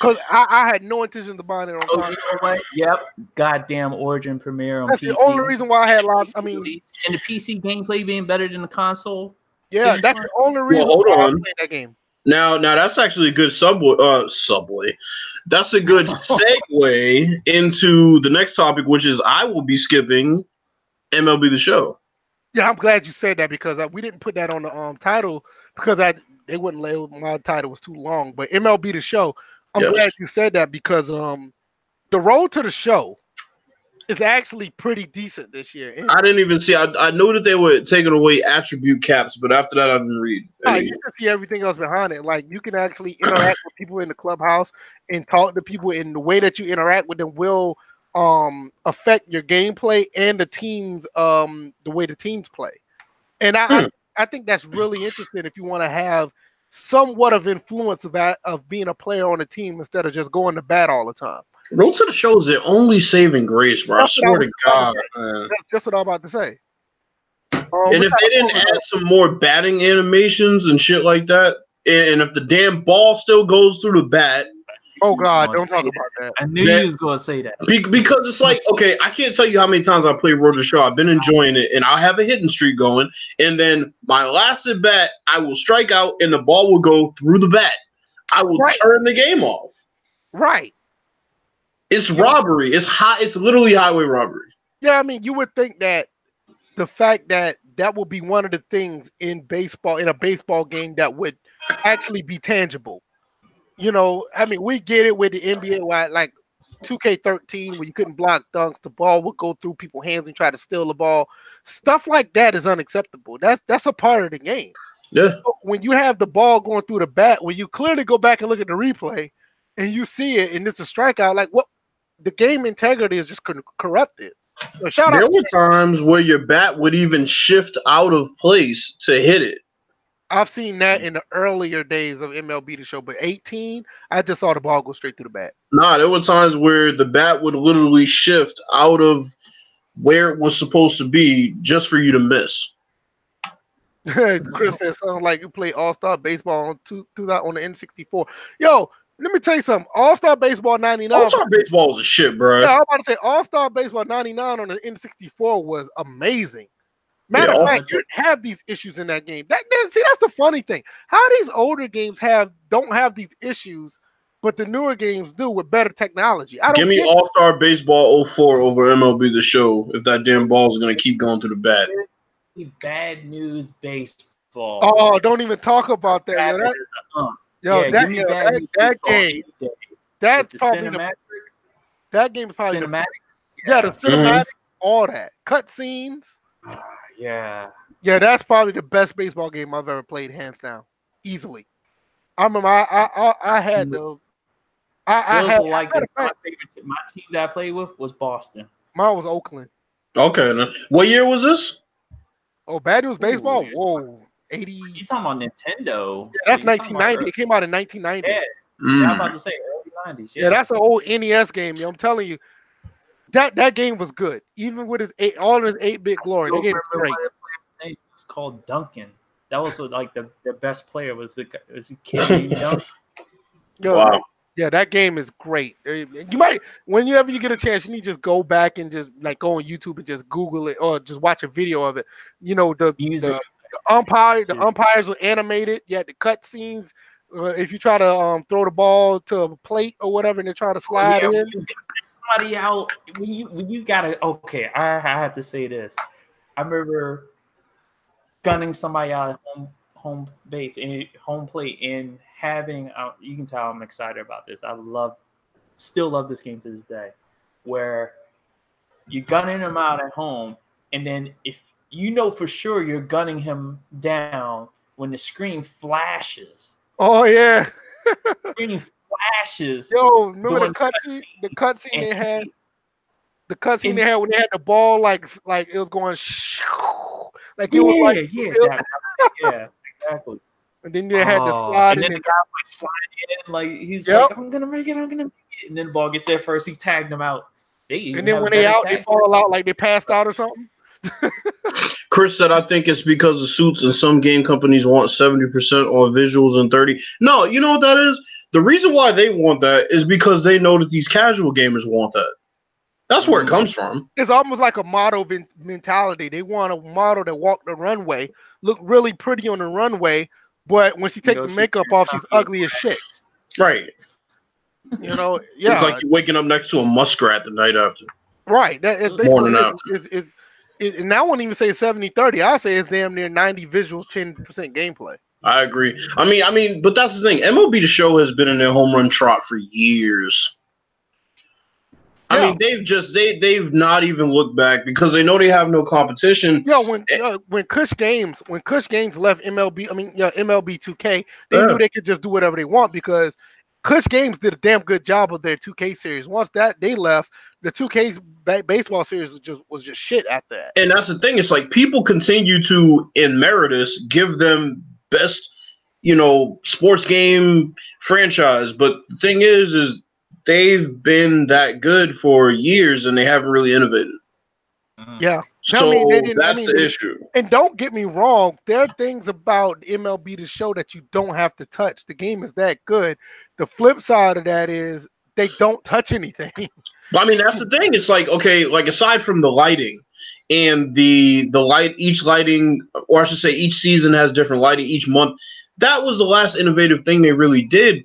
Because I had no intention of buying it on oh, console. you know what? Yep, goddamn Origin premiere on That's PC. the only reason why I had lots. I mean, and the PC gameplay being better than the console. yeah, that's the only reason hold why I on. played that game. Now that's actually a good subway. That's a good segue into the next topic, which is I will be skipping MLB The Show. Yeah, I'm glad you said that because we didn't put that on the title because they wouldn't let my title was too long. But MLB The Show, I'm glad you said that because the road to the show is actually pretty decent this year. And I didn't even see. I knew that they were taking away attribute caps, but after that, I didn't read. You can see everything else behind it. Like you can actually interact with people in the clubhouse and talk to people, in the way that you interact with them will affect your gameplay and the teams the way the teams play. And I think that's really interesting if you want to have somewhat of influence of being a player on a team instead of just going to bat all the time. Road to the Show is the only saving grace, bro. I swear to God, man. That's just what I'm about to say. And if they didn't add some more batting animations and shit like that, and if the damn ball still goes through the bat. Oh, God, don't talk about that. I knew you was going to say that. Because it's like, okay, I can't tell you how many times I played Road to the Show. I've been enjoying it, and I'll have a hitting streak going, and then my last at bat, I will strike out, and the ball will go through the bat. I will turn the game off. Right. It's robbery. It's literally highway robbery. Yeah, I mean, you would think that the fact that will be one of the things in baseball, in a baseball game, that would actually be tangible. You know, I mean, we get it with the NBA, where like 2K13, where you couldn't block dunks, the ball would go through people's hands and try to steal the ball. Stuff like that is unacceptable. That's a part of the game. Yeah. So when you have the ball going through the bat, when you clearly go back and look at the replay and you see it and it's a strikeout, like what? The game integrity is just corrupted. So there were times where your bat would even shift out of place to hit it. I've seen that in the earlier days of MLB The Show, but 18, I just saw the ball go straight through the bat. Nah, there were times where the bat would literally shift out of where it was supposed to be just for you to miss. Chris said something like you play All-Star Baseball on the N64. Yo, let me tell you something. All-Star Baseball 99. All-Star Baseball was a shit, bro. Yeah, I was about to say All-Star Baseball 99 on the N64 was amazing. Matter of fact, you didn't have these issues in that game. See, that's the funny thing. How these older games don't have these issues, but the newer games do with better technology. Give me All-Star Baseball 04 over MLB The Show if that damn ball is going to keep going through the bat. Bad news baseball. Oh, don't even talk about that. That game. That's probably that game is probably cinematics. The cinematics, all that cutscenes. Yeah, that's probably the best baseball game I've ever played, hands down, easily. I remember I had the. My team that I played with was Boston. Mine was Oakland. Okay, what year was this? Oh, Bad News Baseball. Ooh, whoa. 80. You talking about Nintendo? Yeah, that's 1990. It came out in 1990. Yeah, I'm about to say early 90s. Yeah, that's an old NES game. I'm telling you, that game was good, even with all his 8-bit glory. The game was great. It was called Duncan. That was like the best player was the kid named Duncan. Wow. Yeah, that game is great. You might, whenever you get a chance, you need to just go back and just like go on YouTube and just Google it or just watch a video of it. You know, the umpires were animated. You had the cut scenes. If you try to throw the ball to a plate or whatever, and they're trying to slide in. When you got somebody out, when you gotta. Okay, I have to say this. I remember gunning somebody out of home base and home plate and having. You can tell I'm excited about this. I still love this game to this day, where you're gunning him out at home, and then if you know for sure you're gunning him down when the screen flashes. Oh yeah, screen flashes. Yo, remember the cutscene? The cutscene they had. The cutscene they had when they had the ball like it was going like it was like yeah, exactly. And then they had to slide, and then the guy like sliding in, like he's like, I'm gonna make it, and then the ball gets there first. He tagged him out. And then when they out, they fall out like they passed out or something. Chris said, I think it's because of suits and some game companies want 70% on visuals and 30. No, you know what that is? The reason why they want that is because they know that these casual gamers want that. That's where it comes from. It's almost like a model mentality. They want a model that walk the runway, look really pretty on the runway, but when she takes the makeup off, she's ugly as shit. Right. You know, yeah. It's like you're waking up next to a muskrat the night after. Right. That is basically and I won't even say 70-30. I say it's damn near 90 visuals, 10% gameplay. I agree. I mean, but that's the thing. MLB The Show has been in their home run trot for years. Yeah. I mean, they've not even looked back because they know they have no competition. Yeah, when Kush Games left MLB, MLB 2K, they knew they could just do whatever they want because Kush Games did a damn good job of their 2K series. Once that they left, the 2K's baseball series was just shit after that. And that's the thing. It's like people continue to emeritus give them best, sports game franchise. But the thing is they've been that good for years and they haven't really innovated. Yeah. So that's the issue. And don't get me wrong, there are things about MLB The Show that you don't have to touch. The game is that good. The flip side of that is they don't touch anything. I mean, that's the thing. It's like, okay, like aside from the lighting and the light, each lighting, or I should say each season has different lighting each month. That was the last innovative thing they really did.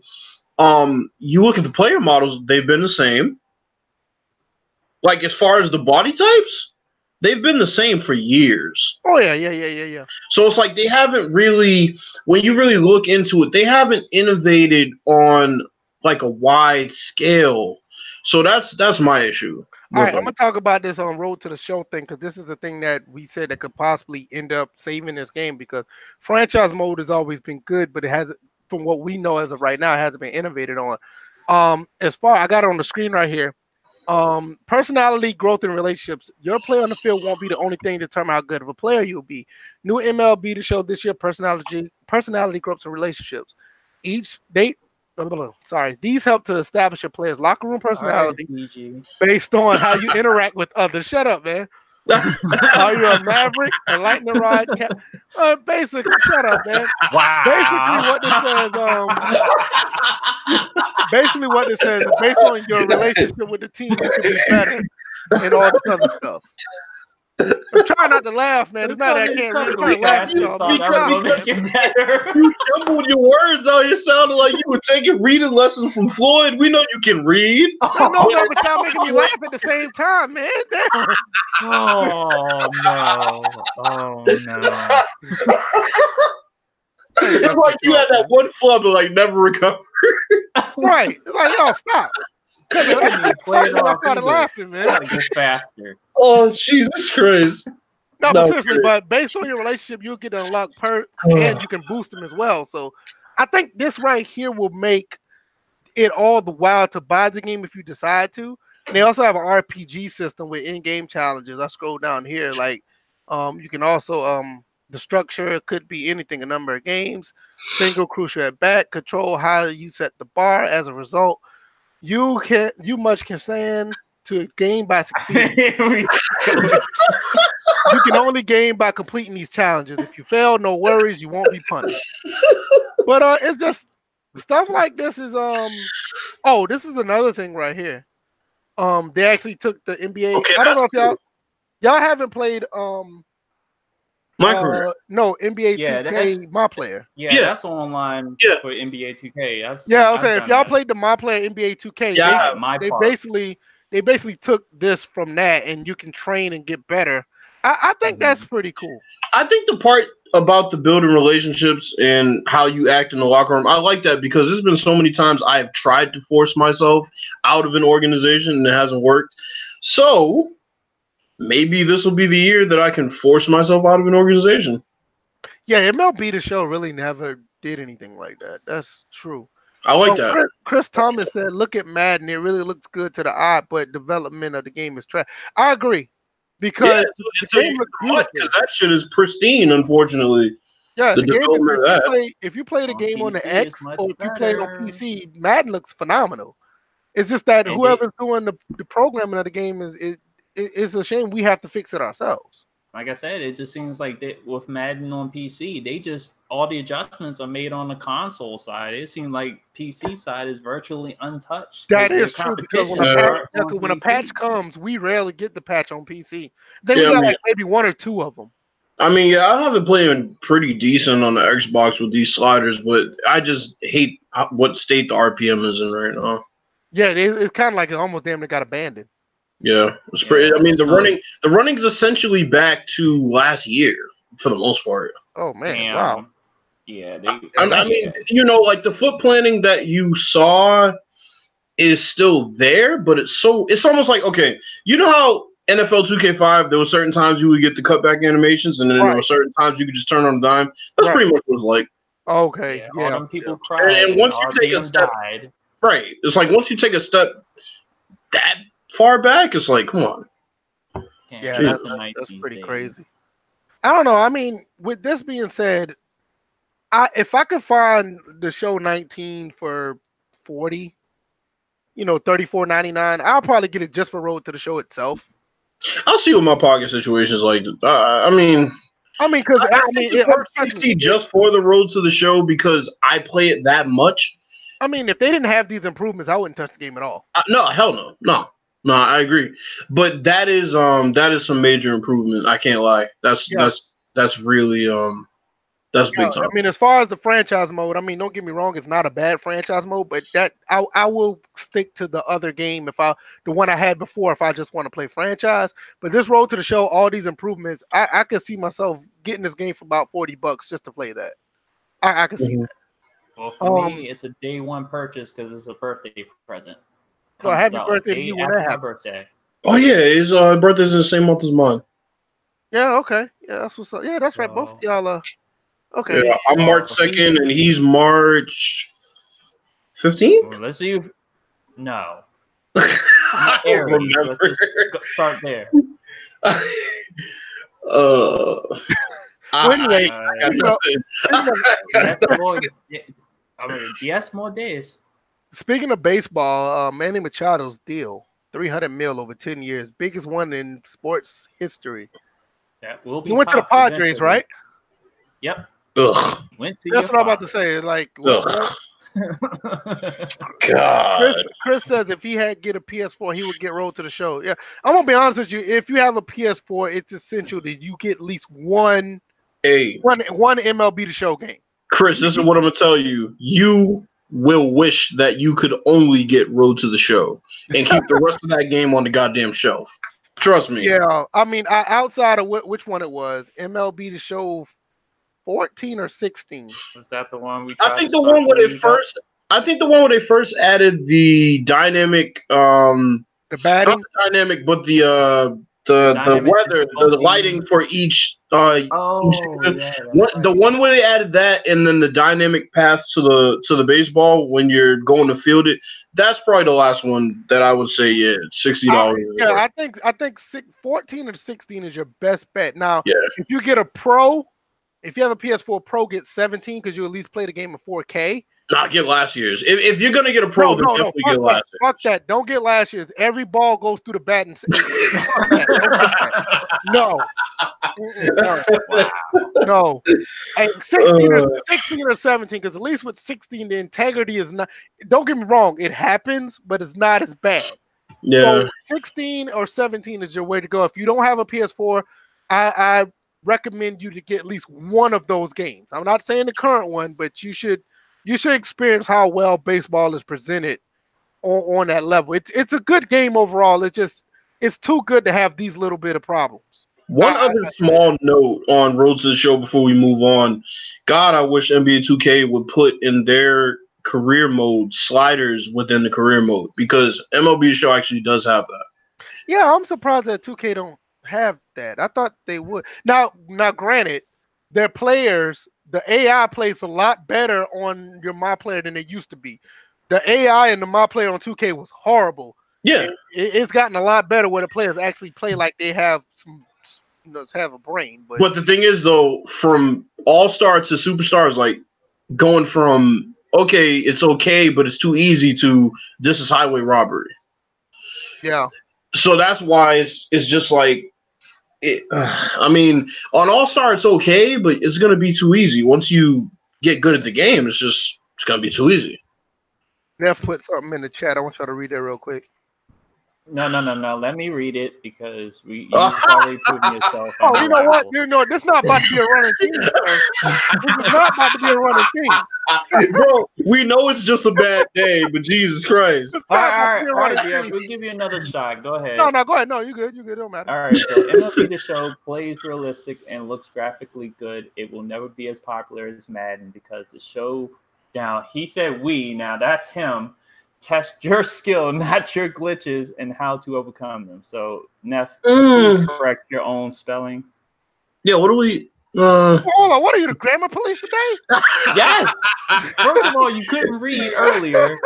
You look at the player models, they've been the same. Like as far as the body types, they've been the same for years. Oh, yeah. So it's like they haven't really, when you really look into it, they haven't innovated on like a wide scale. So that's my issue. All right, I'm going to talk about this on Road to the Show thing because this is the thing that we said that could possibly end up saving this game because franchise mode has always been good, but it hasn't, from what we know as of right now, it hasn't been innovated on. I got it on the screen right here. Personality, growth, and relationships. Your play on the field won't be the only thing to determine how good of a player you'll be. New MLB To Show this year, personality, growth, and relationships. These help to establish a player's locker room personality based on how you interact with others. Shut up, man. Are you a maverick, a lightning rod? Basically, shut up, man. Wow. Basically, what this says is based on your relationship with the team, you can be better and all this other stuff. I'm trying not to laugh, man. It's not that I can't really laugh. You jumbled your words out. You sounded like you were taking reading lessons from Floyd. We know you can read. I know that, but y'all making me laugh at the same time, man. Damn. Oh no! It's like you had that one flub and like never recovered. Right. It's like, y'all stop. I started laughing, man. Gotta get faster. Oh, Jesus Christ. No, but seriously, but based on your relationship, you'll get to unlock perks and you can boost them as well. So I think this right here will make it all the while to buy the game if you decide to. And they also have an RPG system with in-game challenges. I scroll down here, like you can also the structure could be anything, a number of games, single, crucial at bat, control how you set the bar. As a result, you can stand to gain by succeeding. You can only gain by completing these challenges. If you fail, no worries, you won't be punished. But it's just stuff like this is this is another thing right here. They actually took the NBA. Okay, I don't know if y'all haven't played my career. No, NBA 2K My Player. Yeah, that's online for NBA 2K. I was saying if y'all played the My Player NBA 2K, they basically took this from that, and you can train and get better. I think that's pretty cool. I think the part about the building relationships and how you act in the locker room, I like that because there's been so many times I've tried to force myself out of an organization and it hasn't worked. So maybe this will be the year that I can force myself out of an organization. Yeah, MLB The Show really never did anything like that. That's true. I like that. Chris Thomas said, look at Madden. It really looks good to the eye, but development of the game is trash. I agree. Because the game looks beautiful. Because that shit is pristine, unfortunately. Yeah, the game if you play the game on the X or if you play it on PC, Madden looks phenomenal. It's just that And whoever's doing the programming of the game it's a shame we have to fix it ourselves. Like I said, it just seems like that with Madden on PC, they just all the adjustments are made on the console side. It seems like PC side is virtually untouched. That is true because when a patch comes, we rarely get the patch on PC. Then we got like maybe one or two of them. I mean, yeah, I have it playing pretty decent on the Xbox with these sliders, but I just hate what state the RPM is in right now. Yeah, it's kind of like it almost damn near got abandoned. Yeah, it's pretty. I mean, the running is essentially back to last year for the most part. Oh man, wow. Yeah, I mean, you know, like the foot planning that you saw is still there, but it's almost like, okay, you know how NFL 2K5, there were certain times you would get the cutback animations, and then there were certain times you could just turn on a dime. That's pretty much what it's like. Okay, yeah. All them people cried. And once you take a step, right? It's like once you take a step that far back, it's like, come on. Yeah, that's pretty crazy. I don't know. I mean, with this being said, if I could find the show 19 for 40, $34.99, I'll probably get it just for Road to the Show itself. I'll see what my pocket situation is like. I mean, because it just for the Road to the Show because I play it that much. I mean, if they didn't have these improvements, I wouldn't touch the game at all. No, hell no. I agree. But that is some major improvement. I can't lie. That's really that's big time. I mean, as far as the franchise mode, I mean, don't get me wrong, it's not a bad franchise mode, but that I will stick to the other game the one I had before if I just want to play franchise. But this Road to the Show, all these improvements, I could see myself getting this game for about $40 just to play that. I could see that. Well, for me, it's a day one purchase because it's a birthday present. So happy birthday to you when that happens. Birthday. Oh yeah, his birthday's in the same month as mine. Yeah, okay. Yeah, that's what's up. Yeah, that's right. Both of y'all are okay. Yeah, I'm March 2nd and he's March 15th. Well, let's see if no. I don't remember. Let's just start there. Anyway, yes, more days. Speaking of baseball, Manny Machado's deal, $300 million over 10 years, biggest one in sports history. That will be. He went to the Padres, eventually. Right? Yep. Ugh. That's what I'm about to say. Like, God. Chris says if he had get a PS4, he would get Road to the Show. Yeah, I'm gonna be honest with you. If you have a PS4, it's essential that you get at least one MLB The Show game. Chris, this is what I'm gonna tell you. You will wish that you could only get Road to the Show and keep the rest of that game on the goddamn shelf. Trust me. Yeah, I mean, outside of which one it was, MLB The Show 14 or 16. Was that the one we? I think the one where they first. I think the one where they first added the dynamic. The batting. Not the dynamic, but the weather, the lighting for each. The one where they added that, and then the dynamic pass to the baseball when you're going to field it. That's probably the last one that I would say. Yeah, $60. Yeah, I think 14 or 16 is your best bet. Now, if you get a Pro. If you have a PS4 Pro, get 17 because you at least play the game in 4K. Not get last year's. If you're gonna get a Pro, then definitely get last year's. Fuck that. Don't get last year's. Every ball goes through the bat and no. Hey, 16 or 17, because at least with 16, the integrity is not. Don't get me wrong, it happens, but it's not as bad. Yeah. So 16 or 17 is your way to go. If you don't have a PS4, I recommend you to get at least one of those games. I'm not saying the current one, but you should experience how well baseball is presented on that level. It's a good game overall. It's too good to have these little bit of problems. One other small note on Road to the Show before we move on. God, I wish NBA 2K would put in their career mode sliders within the career mode because MLB Show actually does have that. Yeah, I'm surprised that 2K don't have that. I thought they would. Now granted, their players, the AI plays a lot better on your My Player than it used to be. The AI in the My Player on 2K was horrible. Yeah. It's gotten a lot better where the players actually play like they have some have a brain. But the thing is though, from all-star to superstars, like going from okay, it's okay, but it's too easy to this is highway robbery. Yeah. So that's why it's just like I mean, on All Star it's okay, but it's gonna be too easy. Once you get good at the game, it's gonna be too easy. Neff put something in the chat. I want y'all to read that real quick. No. Let me read it because you've already proven yourself. Oh, you know what? This is not about to be a running thing, sir. This is not about to be a running thing. Bro, we know it's just a bad day, but Jesus Christ. All right, Jeff, we'll give you another shot. Go ahead. No, go ahead. No, you good. You good. It don't matter. All right, so MLB The Show plays realistic and looks graphically good. It will never be as popular as Madden because the show, now, he said now that's him, test your skill, not your glitches, and how to overcome them. So, Neff, please correct your own spelling. Yeah, what do we... Hold on, what are you, the grammar police today? Yes. First of all, you couldn't read earlier,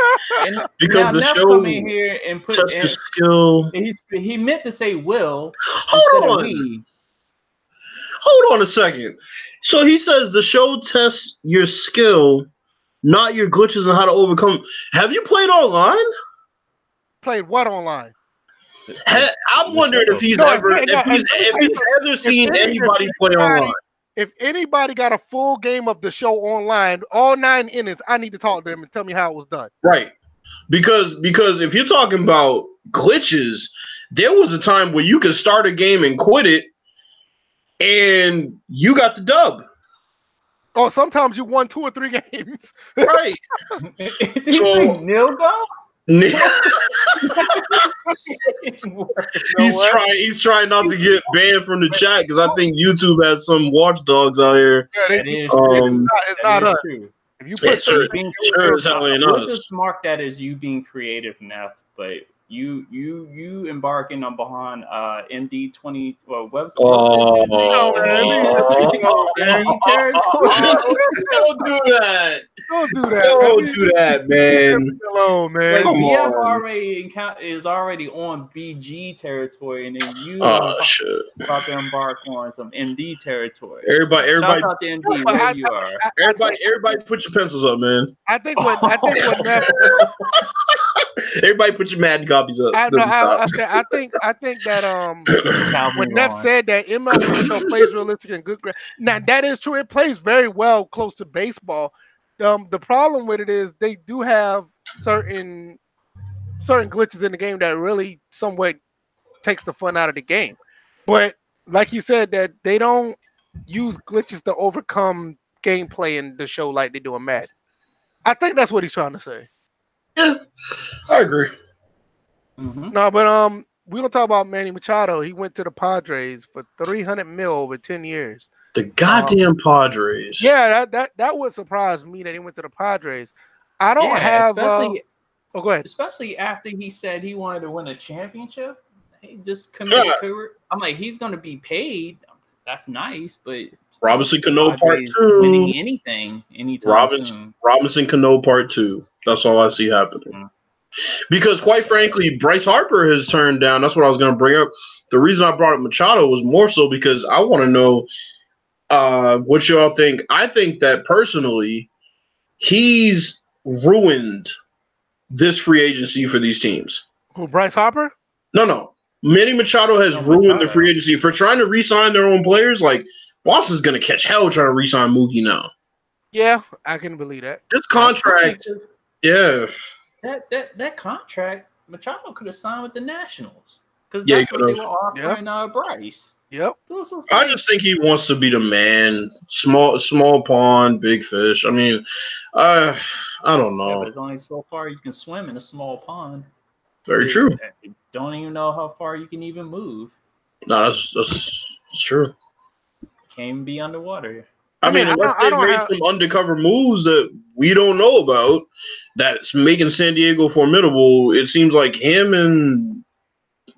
and because now the Neff show come in here and put test your skill. He meant to say will Hold instead on. of we. Hold on a second. So he says the show tests your skill, not your glitches and how to overcome. Have you played online? Played what online? I'm wondering if he's ever seen anybody play online. If anybody got a full game of the show online, all 9 innings, I need to talk to them and tell me how it was done. Right. Because if you're talking about glitches, there was a time where you could start a game and quit it, and you got the dub. Oh, sometimes you won 2 or 3 games. Right. So nil go? He's trying not to get banned from the chat because I think YouTube has some watchdogs out here. Yeah, it's not us. True. If you put we'll just mark that as you being creative, Neff, but you embarking on behind MD 20 MD territory. Don't do that. Don't do that. Don't do that, man. Hello, man. Like, BF is already on BG territory, and then you about to embark on some MD territory. Everybody, shout out to MD wherever you are. Everybody, put your pencils up, man. I think what everybody put your Madden copies up. I think that when Neff said that MLB Show plays realistic and good, now that is true. It plays very well close to baseball. The problem with it is they do have certain glitches in the game that really somewhat takes the fun out of the game. But like he said, that they don't use glitches to overcome gameplay in the show like they do in Madden. I think that's what he's trying to say. Yeah, I agree. Mm-hmm. No, but we're gonna talk about Manny Machado. He went to the Padres for $300 million over 10 years. The goddamn Padres. Yeah, that would surprise me that he went to the Padres. I don't have. Especially, go ahead. Especially after he said he wanted to win a championship. He just committed a career. I'm like, he's gonna be paid. That's nice, but Robinson Cano Part 2. Winning anything anytime soon. Robinson Cano Part 2. That's all I see happening. Mm-hmm. Because quite frankly, Bryce Harper has turned down. That's what I was going to bring up. The reason I brought up Machado was more so because I want to know what y'all think. I think that personally, he's ruined this free agency for these teams. Who, Bryce Harper? No. Manny Machado has ruined the free agency for trying to re-sign their own players. Like, Boston's going to catch hell trying to re-sign Mookie now. Yeah, I can believe that. This contract, yeah. That contract, Machado could have signed with the Nationals because that's what they were offering Bryce. Yep. I just think he wants to be the man. Small pond, big fish. I mean, I don't know. Yeah, but it's only so far you can swim in a small pond. Very true. You don't even know how far you can even move. No, that's true. Can't even be underwater. I mean, unless they made some undercover moves that we don't know about that's making San Diego formidable, it seems like him.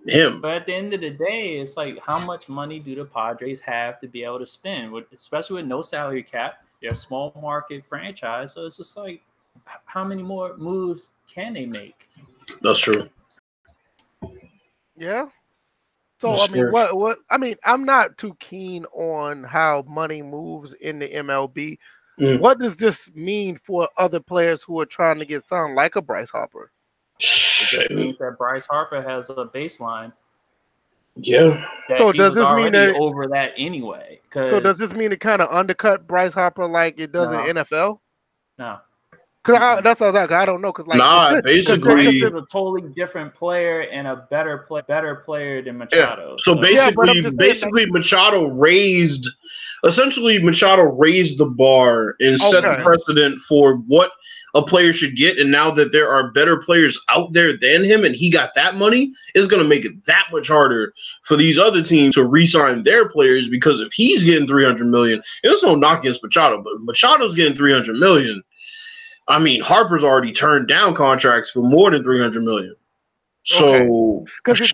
But at the end of the day, it's like, how much money do the Padres have to be able to spend? Especially with no salary cap. They're a small market franchise. So it's just like, how many more moves can they make? That's true. Yeah. So I mean, what? I mean, I'm not too keen on how money moves in the MLB. What does this mean for other players who are trying to get signed, like a Bryce Harper? It just means that Bryce Harper has a baseline. Yeah. So does this mean that over that anyway? So does this mean it kind of undercut Bryce Harper like it does in NFL? No. Because that's what I was like. I don't know. Because basically, he's a totally different player and a better player than Machado. Yeah. So basically, Machado raised the bar and set the precedent for what a player should get. And now that there are better players out there than him, and he got that money, it's going to make it that much harder for these other teams to re-sign their players. Because if he's getting $300 million, there's no knock against Machado, but Machado's getting $300 million. I mean, Harper's already turned down contracts for more than $300 million. So, because if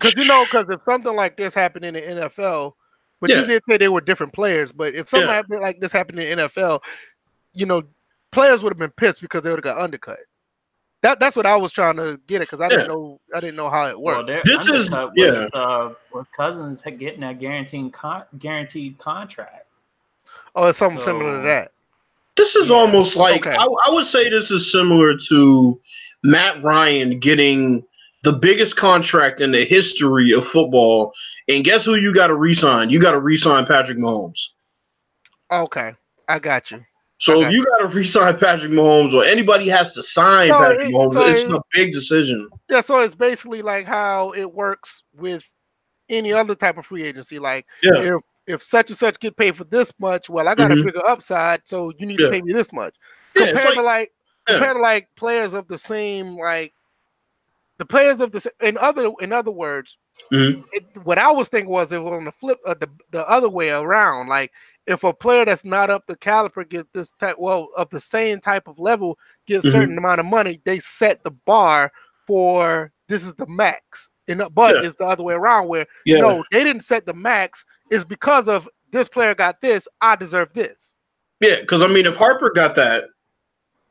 something like this happened in the NFL, but you did say they were different players, but if something like this happened in the NFL, players would have been pissed because they would have got undercut. That's what I was trying to get at, because I didn't know how it worked. Well, this is was Cousins getting that guaranteed contract. Oh, it's something similar to that. This is almost like I would say this is similar to Matt Ryan getting the biggest contract in the history of football, and guess who you got to re-sign? You got to re-sign Patrick Mahomes. Okay, I got you. So if you got to re-sign Patrick Mahomes, or anybody has to sign Patrick Mahomes, it's a big decision. Yeah, so it's basically like how it works with any other type of free agency. Like if such and such get paid for this much, well, I got a bigger upside, so you need to pay me this much. Compared to players of the same, like the players of the in other words, what I was thinking was it was on the flip of the other way around. Like if a player that's not up the caliber get this type, of the same type of level, get a certain amount of money, they set the bar for this is the max. But it's the other way around where no, they didn't set the max. It's because of this player got this, I deserve this. Yeah, because I mean, if Harper got that,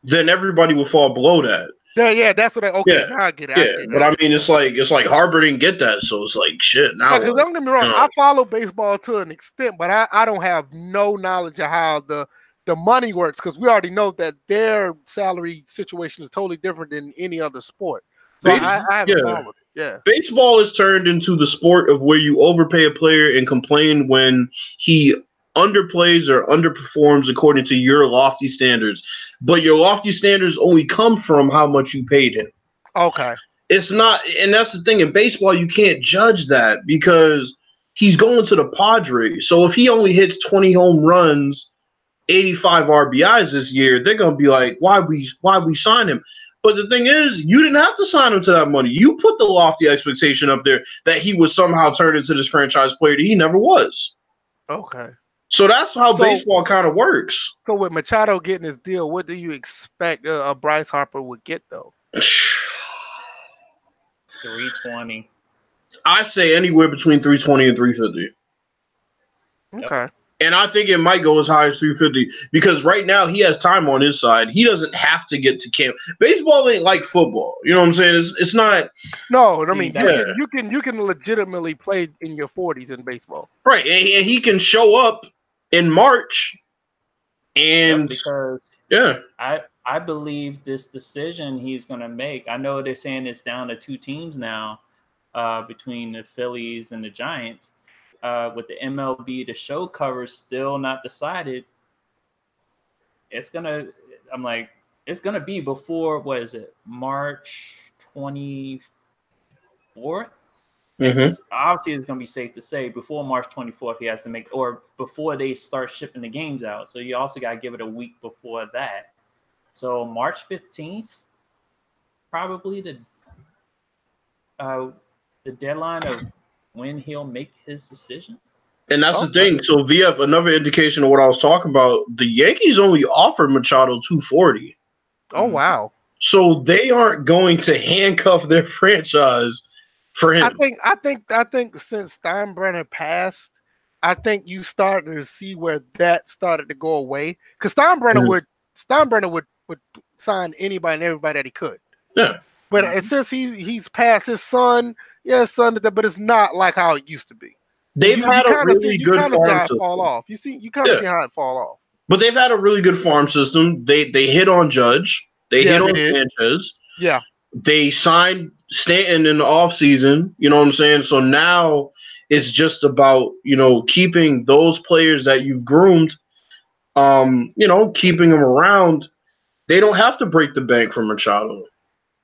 then everybody would fall below that. Yeah, that's what now I get it. But I mean, it's like Harper didn't get that, so it's like shit. Now, because don't get me wrong, I follow baseball to an extent, but I don't have no knowledge of how the money works, because we already know that their salary situation is totally different than any other sport. So I haven't followed it. Yeah. Baseball is turned into the sport of where you overpay a player and complain when he underplays or underperforms according to your lofty standards. But your lofty standards only come from how much you paid him. Okay. It's not, and that's the thing in baseball, you can't judge that because he's going to the Padres. So if he only hits 20 home runs, 85 RBIs this year, they're going to be like, why we sign him? But the thing is, you didn't have to sign him to that money. You put the lofty expectation up there that he would somehow turn into this franchise player that he never was. Okay. So that's how baseball kind of works. So with Machado getting his deal, what do you expect Bryce Harper would get, though? 320. I say anywhere between 320 and 350. Okay. And I think it might go as high as 350 because right now he has time on his side. He doesn't have to get to camp. Baseball ain't like football. You know what I'm saying? It's not. No, I mean you can legitimately play in your 40s in baseball. Right, and he can show up in March. And because I believe this decision he's going to make. I know they're saying it's down to 2 teams now, between the Phillies and the Giants. With the MLB, the show cover still not decided. It's gonna be before, what is it, March 24th? Obviously, it's gonna be safe to say before March 24th he has to make, or before they start shipping the games out. So you also gotta give it a week before that. So March 15th, probably the deadline of when he'll make his decision. And that's the thing. So VF, another indication of what I was talking about, the Yankees only offered Machado $240. Oh wow. So they aren't going to handcuff their franchise for him. I think since Steinbrenner passed, I think you started to see where that started to go away. Because Steinbrenner would sign anybody and everybody that he could. Yeah. But since he's passed, his son, son did that, but it's not like how it used to be. They've had a really good farm system. Fall off. You kind of see how it fall off. But they've had a really good farm system. They hit on Judge. They hit on Sanchez. Yeah. They signed Stanton in the offseason. You know what I'm saying? So now it's just about, keeping those players that you've groomed, keeping them around. They don't have to break the bank for Machado.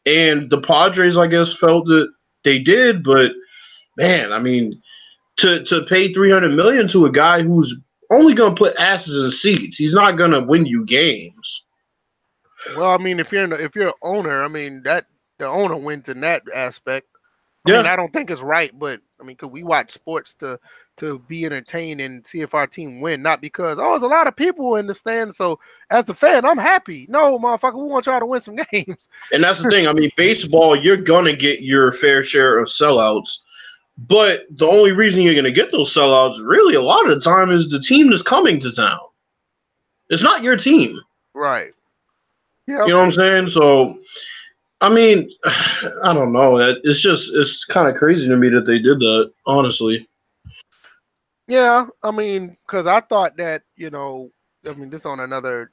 And the Padres, I guess, felt that they did. But, man, I mean, to pay $300 million to a guy who's only going to put asses in seats, he's not going to win you games. Well, I mean, if you're an owner, I mean, that the owner wins in that aspect. I mean, I don't think it's right, but I mean, because we watch sports to be entertained and see if our team win, not because there's a lot of people in the stand. So as a fan, I'm happy. No, motherfucker, we want y'all to win some games. And that's the thing. I mean, baseball, you're gonna get your fair share of sellouts, but the only reason you're gonna get those sellouts, really, a lot of the time, is the team that's coming to town. It's not your team, right? Yeah, you know what I'm saying. So, I mean, I don't know. It's kind of crazy to me that they did that, honestly. Yeah, I mean, because I thought that, this on another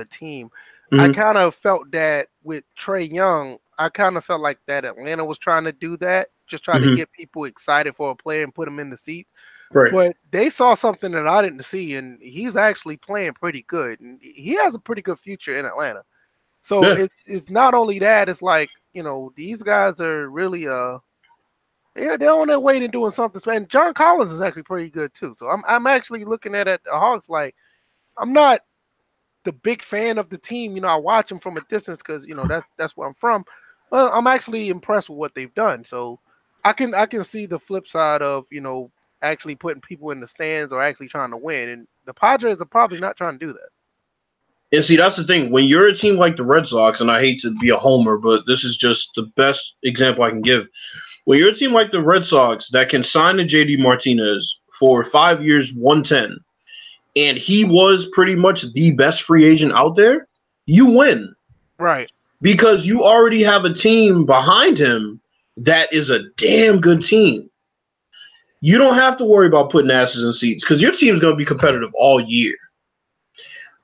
team. Mm-hmm. I kind of felt that with Trae Young, I kind of felt like that Atlanta was trying to do that, just trying to get people excited for a player and put them in the seats. Right. But they saw something that I didn't see, and he's actually playing pretty good. And he has a pretty good future in Atlanta. So it's not only that, it's like, these guys are really they're on their way to doing something. And John Collins is actually pretty good too. So I'm actually looking at the Hawks like, I'm not the big fan of the team. I watch them from a distance because that's where I'm from. But I'm actually impressed with what they've done. So I can see the flip side of actually putting people in the stands or actually trying to win. And the Padres are probably not trying to do that. And see, that's the thing. When you're a team like the Red Sox, and I hate to be a homer, but this is just the best example I can give. When you're a team like the Red Sox that can sign a JD Martinez for 5 years, 110, and he was pretty much the best free agent out there, you win. Right. Because you already have a team behind him that is a damn good team. You don't have to worry about putting asses in seats because your team's going to be competitive all year.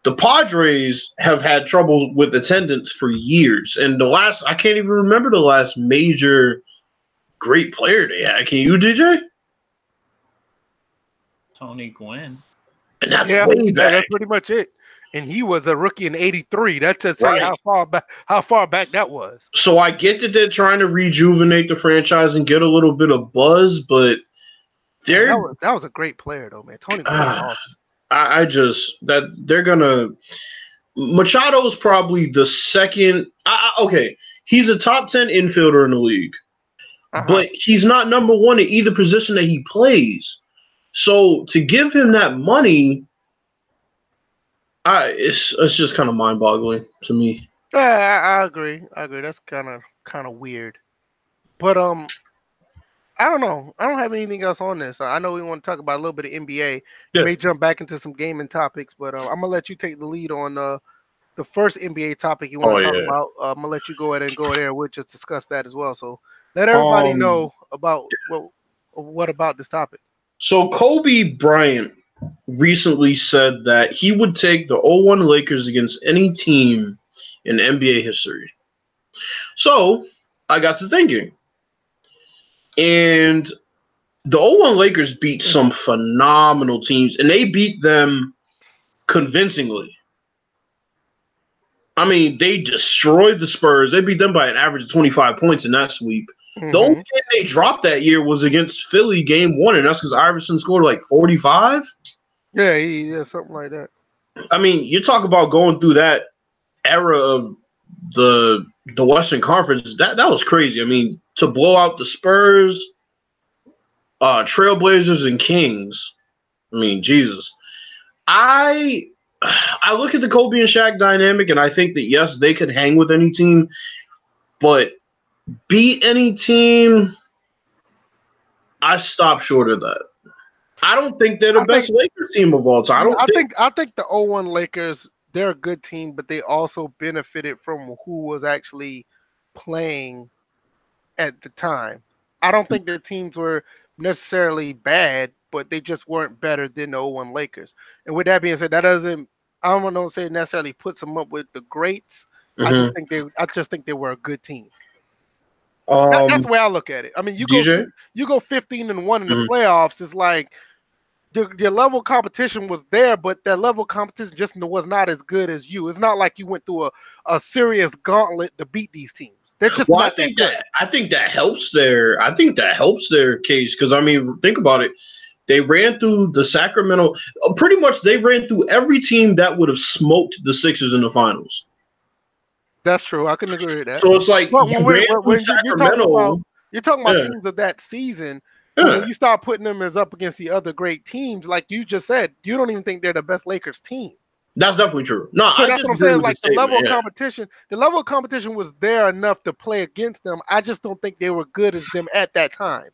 The Padres have had trouble with attendance for years. And I can't even remember the last major great player they had. Can you, DJ? Tony Gwynn. And that's way back. That's pretty much it. And he was a rookie in '83. That's just saying how far back that was. So I get that they're trying to rejuvenate the franchise and get a little bit of buzz, but that was a great player though, man. Tony Gwynn was awesome. They're gonna. Machado is probably the second. Okay, he's a top 10 infielder in the league, but he's not number one at either position that he plays. So to give him that money, it's just kind of mind-boggling to me. Yeah, I agree. That's kind of weird, but I don't know. I don't have anything else on this. I know we want to talk about a little bit of NBA. Yeah. We may jump back into some gaming topics, but I'm gonna let you take the lead on the first NBA topic you want to talk about. I'm gonna let you go ahead and go there. We'll just discuss that as well. So let everybody know about what about this topic. So Kobe Bryant recently said that he would take the 0-1 Lakers against any team in NBA history. So I got to thinking. And the 0-1 Lakers beat some phenomenal teams, and they beat them convincingly. I mean, they destroyed the Spurs. They beat them by an average of 25 points in that sweep. Mm-hmm. The only game they dropped that year was against Philly game 1, and that's because Iverson scored like 45. Yeah, something like that. I mean, you talk about going through that era of the Western Conference, that was crazy. I mean, to blow out the Spurs, Trailblazers, and Kings. I mean, Jesus. I look at the Kobe and Shaq dynamic, and I think that, yes, they could hang with any team, but beat any team, I stop short of that. I don't think they're the best Lakers team of all time. I think the 0-1 Lakers, they're a good team, but they also benefited from who was actually playing at the time. I don't think the teams were necessarily bad, but they just weren't better than the 0-1 Lakers. And with that being said, that doesn't I don't say it necessarily puts them up with the greats. I just think they were a good team. That's the way I look at it. I mean, you go 15-1 in the playoffs. It's like your level of competition was there, but that level of competition just was not as good as you. It's not like you went through a serious gauntlet to beat these teams. They're just not that good. I think that helps their case because I mean, think about it. They ran through the Sacramento. Pretty much, they ran through every team that would have smoked the Sixers in the finals. That's true. I can agree with that. So it's like when you're talking about teams of that season. Yeah. When you start putting them as up against the other great teams, like you just said, you don't even think they're the best Lakers team. That's definitely true. No, so that's what I'm saying. Like the level of competition was there enough to play against them. I just don't think they were good as them at that time.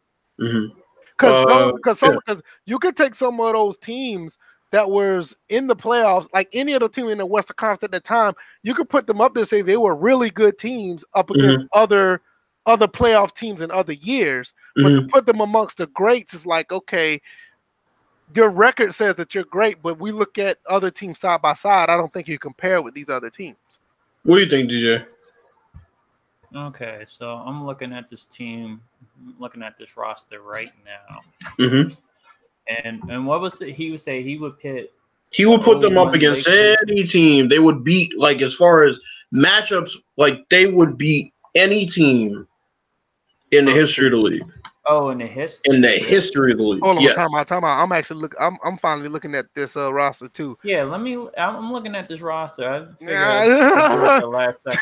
Because you could take some of those teams that was in the playoffs, like any other team in the Western Conference at the time, you could put them up there and say they were really good teams up against other playoff teams in other years. But to put them amongst the greats is like, okay, your record says that you're great, but we look at other teams side by side. I don't think you compare with these other teams. What do you think, DJ? Okay, so I'm looking at this team, looking at this roster right now. And what was it? He would say he would put them up against any team. They would beat, like, as far as matchups, like they would beat any team in the history of the league. Oh, in the history of the league. Hold on, time out. I'm actually I'm finally looking at this roster too. Yeah, I'm looking at this roster. I figured the last second.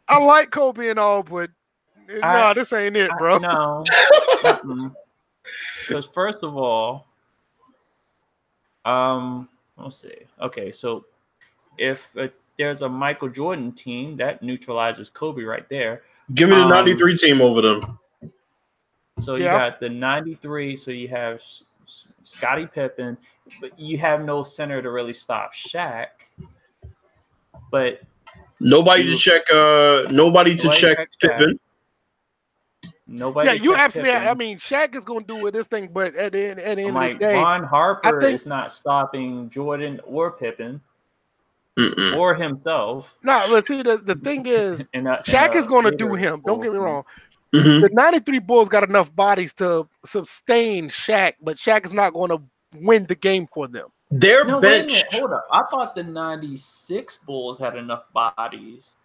I like Kobe and all, but no, this ain't it, bro. No. Because first of all, let's see. Okay, so if there's a Michael Jordan team, that neutralizes Kobe right there. Give me the 93 team over them. So you got the 93. So you have Scottie Pippen, but you have no center to really stop Shaq. But nobody to check Pippen. Nobody. Yeah, you absolutely. I mean, Shaq is going to do with this thing, but at the end of the day, Ron Harper is not stopping Jordan or Pippen or himself. No, but see, the thing is, Shaq is going to do him. Don't get me wrong. The 93 Bulls got enough bodies to sustain Shaq, but Shaq is not going to win the game for them. Their bench. Hold up. I thought the 96 Bulls had enough bodies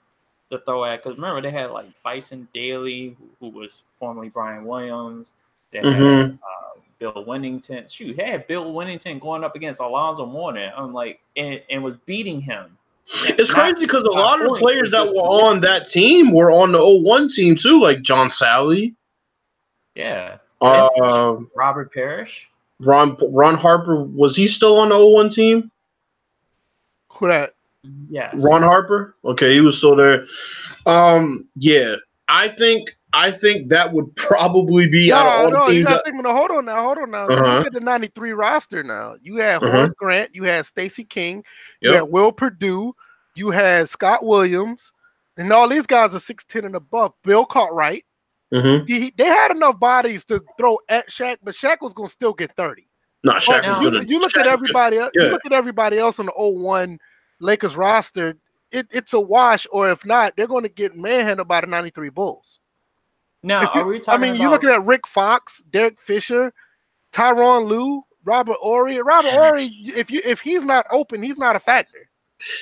to throw at, because remember they had like Bison Daly, who was formerly Brian Williams. They had Bill Winnington. Shoot, they had Bill Winnington going up against Alonzo Mourning. I'm like, and was beating him. It's crazy because a lot of the players that were on that team were on the 01 team too, like John Sally. Yeah. Robert Parrish. Ron Harper, was he still on the 01 team? Who that? Yes. Ron Harper? Okay, he was still there. Yeah. I think that would probably be out of all the teams. You gotta think, hold on now. Look at the 93 roster now. You had Horace Grant, you had Stacey King, you had Will Perdue, you had Scott Williams, and all these guys are 6'10" and above. Bill Cartwright. They had enough bodies to throw at Shaq, but Shaq was gonna still get 30. No, Shaq was gonna. You look at everybody else. You look at everybody else on the 01 Lakers roster. It's a wash, or if not, they're going to get manhandled by the 93 Bulls. Now, are we talking? I mean, you're looking at Rick Fox, Derek Fisher, Tyronn Lue, Robert Horry. Robert Horry, if he's not open, he's not a factor.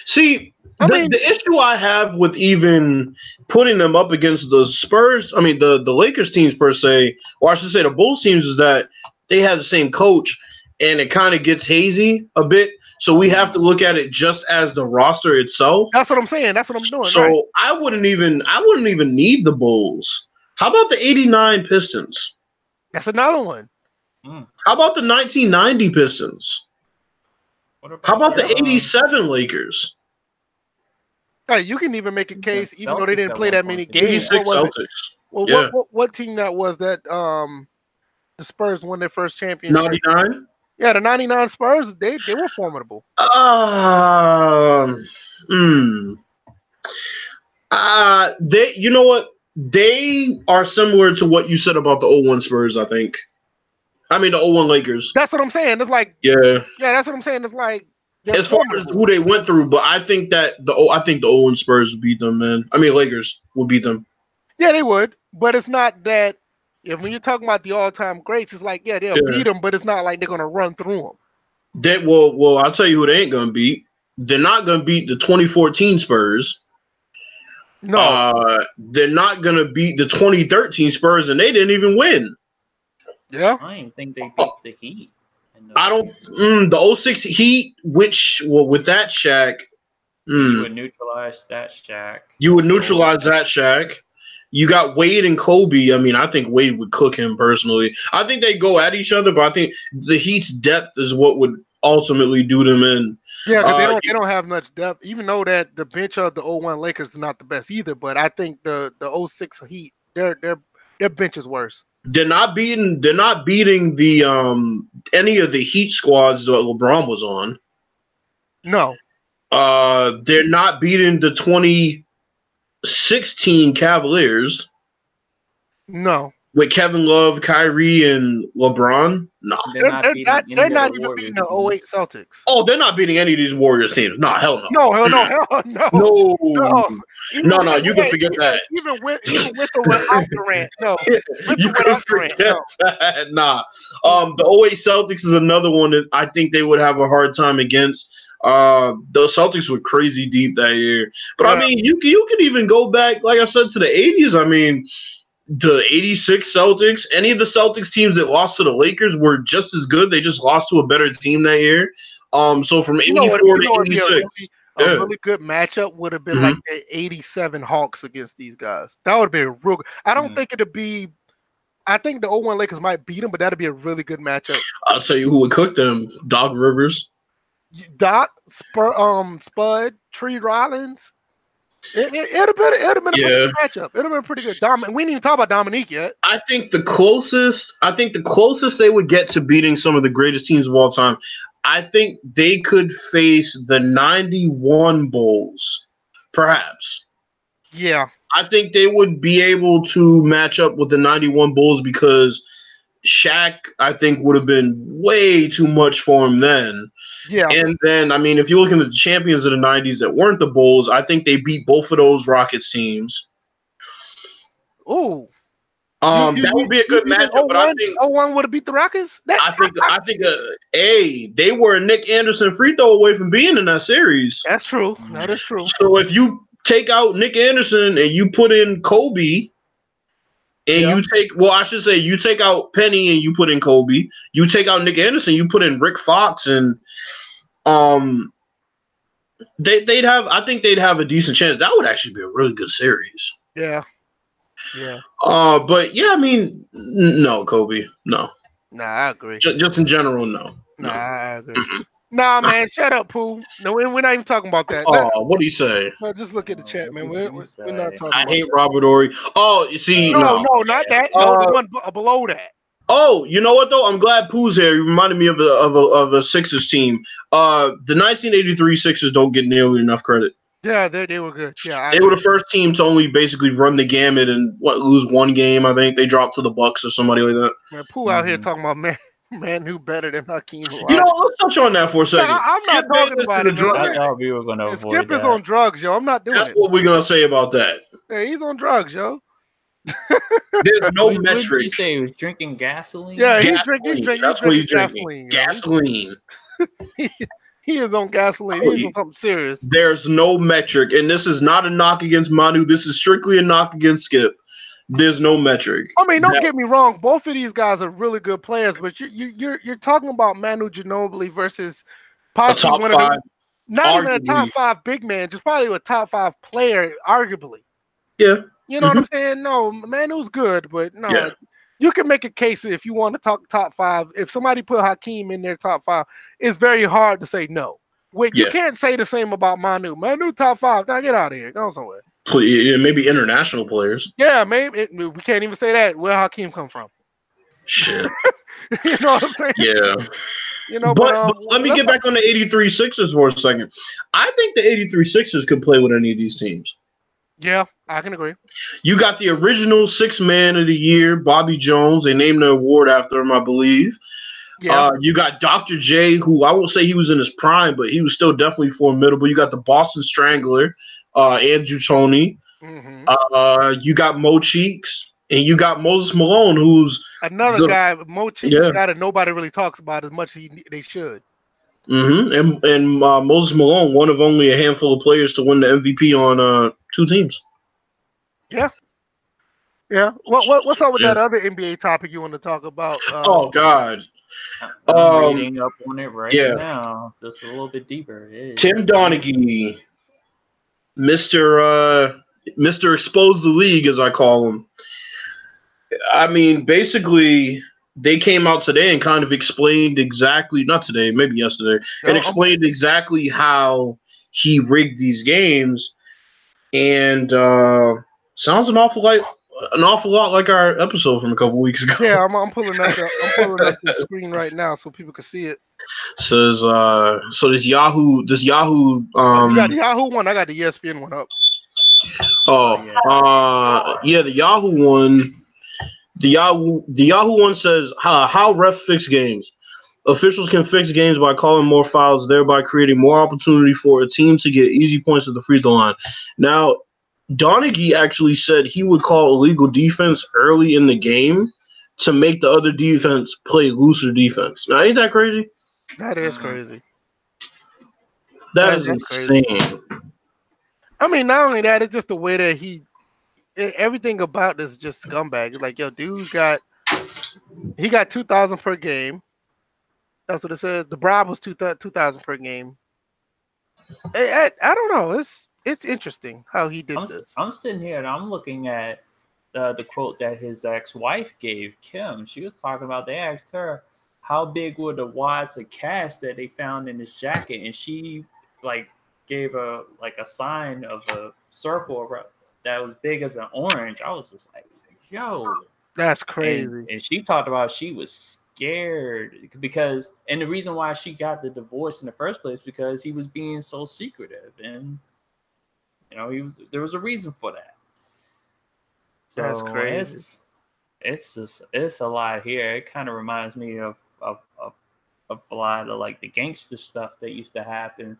See, the issue I have with even putting them up against the Spurs, I mean the Lakers teams per se, or I should say the Bulls teams, is that they have the same coach, and it kind of gets hazy a bit. So we have to look at it just as the roster itself. That's what I'm saying. That's what I'm doing. So right. I wouldn't even need the Bulls. How about the 89 Pistons? That's another one. How about the 1990 Pistons? How about the 87 Lakers? Hey, you can even make a case, even though they didn't play that many games. 86 Celtics. Well, what team that was that the Spurs won their first championship? 99? Yeah, the 99 Spurs, they were formidable. They, you know what? They are similar to what you said about the 01 Spurs, I think. I mean, the 0-1 Lakers. That's what I'm saying. It's like Yeah, that's what I'm saying. It's like as far as who they went through, but I think the 0-1 Spurs would beat them, man. I mean, Lakers would beat them. Yeah, they would, but it's not that. When you're talking about the all-time greats, it's like they'll beat them, but it's not like they're gonna run through them. Well, I'll tell you who they ain't gonna beat. They're not gonna beat the 2014 Spurs. No, they're not gonna beat the 2013 Spurs, and they didn't even win. Yeah, I didn't think they beat the Heat. I don't. The 06 Heat, with that Shaq, you would neutralize that Shaq. You would neutralize that Shaq. You got Wade and Kobe. I mean, I think Wade would cook him personally. I think they go at each other, but I think the Heat's depth is what would ultimately do them in. Yeah, because they don't have much depth. Even though that the bench of the 0-1 Lakers is not the best either, but I think the 06 Heat, their bench is worse. They're not beating the any of the Heat squads that LeBron was on. No. They're not beating the 2016 Cavaliers. No. With Kevin Love, Kyrie, and LeBron? No. They're not even beating the 08 Celtics. Oh, they're not beating any of these Warriors teams. No, hell no. No, hell no. No, you can forget that. Even with or without Durant, no. You can forget that. Nah. The 08 Celtics is another one that I think they would have a hard time against. The Celtics were crazy deep that year. But I mean, you can even go back, like I said, to the 80s. I mean, the 86 Celtics, any of the Celtics teams that lost to the Lakers were just as good. They just lost to a better team that year. So from 84 to 86. A really good matchup would have been like the 87 Hawks against these guys. That would have been real good. I don't think it'd be – I think the 0-1 Lakers might beat them, but that would be a really good matchup. I'll tell you who would cook them. Doc Rivers. Doc, Spud, Tree Rollins. It'd have been a pretty good matchup. It'd have been pretty good. We didn't even talk about Dominique yet. I think the closest they would get to beating some of the greatest teams of all time, I think they could face the 91 Bulls, perhaps. Yeah. I think they would be able to match up with the 91 Bulls because Shaq, I think, would have been way too much for him then. Yeah. And then, I mean, if you're looking at the champions of the 90s that weren't the Bulls, I think they beat both of those Rockets teams. Ooh. That would be a good matchup, but I think 0-1 would have beat the Rockets? I think they were a Nick Anderson free throw away from being in that series. That's true. That is true. So if you take out Nick Anderson and you put in Kobe, and you take out Penny and you put in Kobe. You take out Nick Anderson, you put in Rick Fox, and I think they'd have a decent chance. That would actually be a really good series. Yeah. Yeah. But yeah, I mean, no, Kobe, no. Nah, I agree. Just in general, no. Nah, I agree. Nah, man, shut up, Pooh. No, we're not even talking about that. What do you say? No, just look at the chat, man. We're not talking about I hate Robert Horry. Oh, you see, no, not that. No, the one below that. Oh, you know what, though? I'm glad Pooh's here. He reminded me of a Sixers team. The 1983 Sixers don't get nearly enough credit. Yeah, they were good. Yeah, they were the first team to only basically run the gamut and lose one game. I think they dropped to the Bucks or somebody like that. Man, Pooh out here talking about man who better than Hakeem. You know, let's touch on that for a second. I'm not talking about it. I thought we were gonna avoid Skip is on drugs, yo. I'm not doing it. That's what we're gonna say about that. Yeah, he's on drugs, yo. There's no metric. What did you say? He was drinking gasoline? Yeah, he's drinking gasoline. Gasoline. He is on gasoline. He's on something serious. There's no metric, and this is not a knock against Manu. This is strictly a knock against Skip. There's no metric. I mean, don't get me wrong. Both of these guys are really good players, but you're talking about Manu Ginobili versus possibly one of the, not even a top 5 big man, just probably a top 5 player, arguably. Yeah. You know what I'm saying? No, Manu's good, but no. Yeah. You can make a case if you want to talk top 5. If somebody put Hakeem in their top 5, it's very hard to say no. You can't say the same about Manu. Manu top 5. Now get out of here. Go somewhere. Maybe international players. Yeah, maybe we can't even say that. Where Hakeem come from? Shit. You know what I'm saying? Yeah. You know, but let me get back on the 83 Sixers for a second. I think the 83 Sixers could play with any of these teams. Yeah, I can agree. You got the original Sixth Man of the Year, Bobby Jones. They named the award after him, I believe. Yeah. You got Dr. J, who I won't say he was in his prime, but he was still definitely formidable. You got the Boston Strangler, Andrew Toney. Mm-hmm. You got Mo Cheeks, and you got Moses Malone, who's Another the guy, Mo Cheeks, a guy that nobody really talks about as much as they should. And Moses Malone, one of only a handful of players to win the MVP on 2 teams. Yeah. Yeah. What's up with that other NBA topic you want to talk about? Oh God. I'm reading up on it right yeah. now, just a little bit deeper. Tim Donaghy, Mr. Expose the League, as I call him. I mean, basically, they came out today and kind of explained exactly, not today, maybe yesterday, and explained exactly how he rigged these games, and sounds an awful lot like our episode from a couple weeks ago. Yeah, I'm pulling up the screen right now so people can see it. Says so this Yahoo you got the Yahoo one, I got the ESPN one up. The Yahoo one. The Yahoo one says how ref fix games. Officials can fix games by calling more fouls, thereby creating more opportunity for a team to get easy points at the free throw line. Now, Donaghy actually said he would call illegal defense early in the game to make the other defense play looser defense. Now, ain't that crazy? That is crazy. That is insane. Crazy. I mean, not only that, it's just the way that everything about this is just scumbag. It's like, yo, dude got 2,000 per game. That's what it says. The bribe was 2,000 per game. I don't know. It's interesting how he did this. I'm sitting here and I'm looking at the quote that his ex-wife gave Kim. She was talking about, they asked her how big were the wads of cash that they found in his jacket, and she gave a sign of a circle that was big as an orange. I was just like, yo, that's crazy. And she talked about she was scared because, and the reason why she got the divorce in the first place because he was being so secretive, and there was a reason for that. So that's crazy. It's a lot here. It kind of reminds me of a lot of the gangster stuff that used to happen,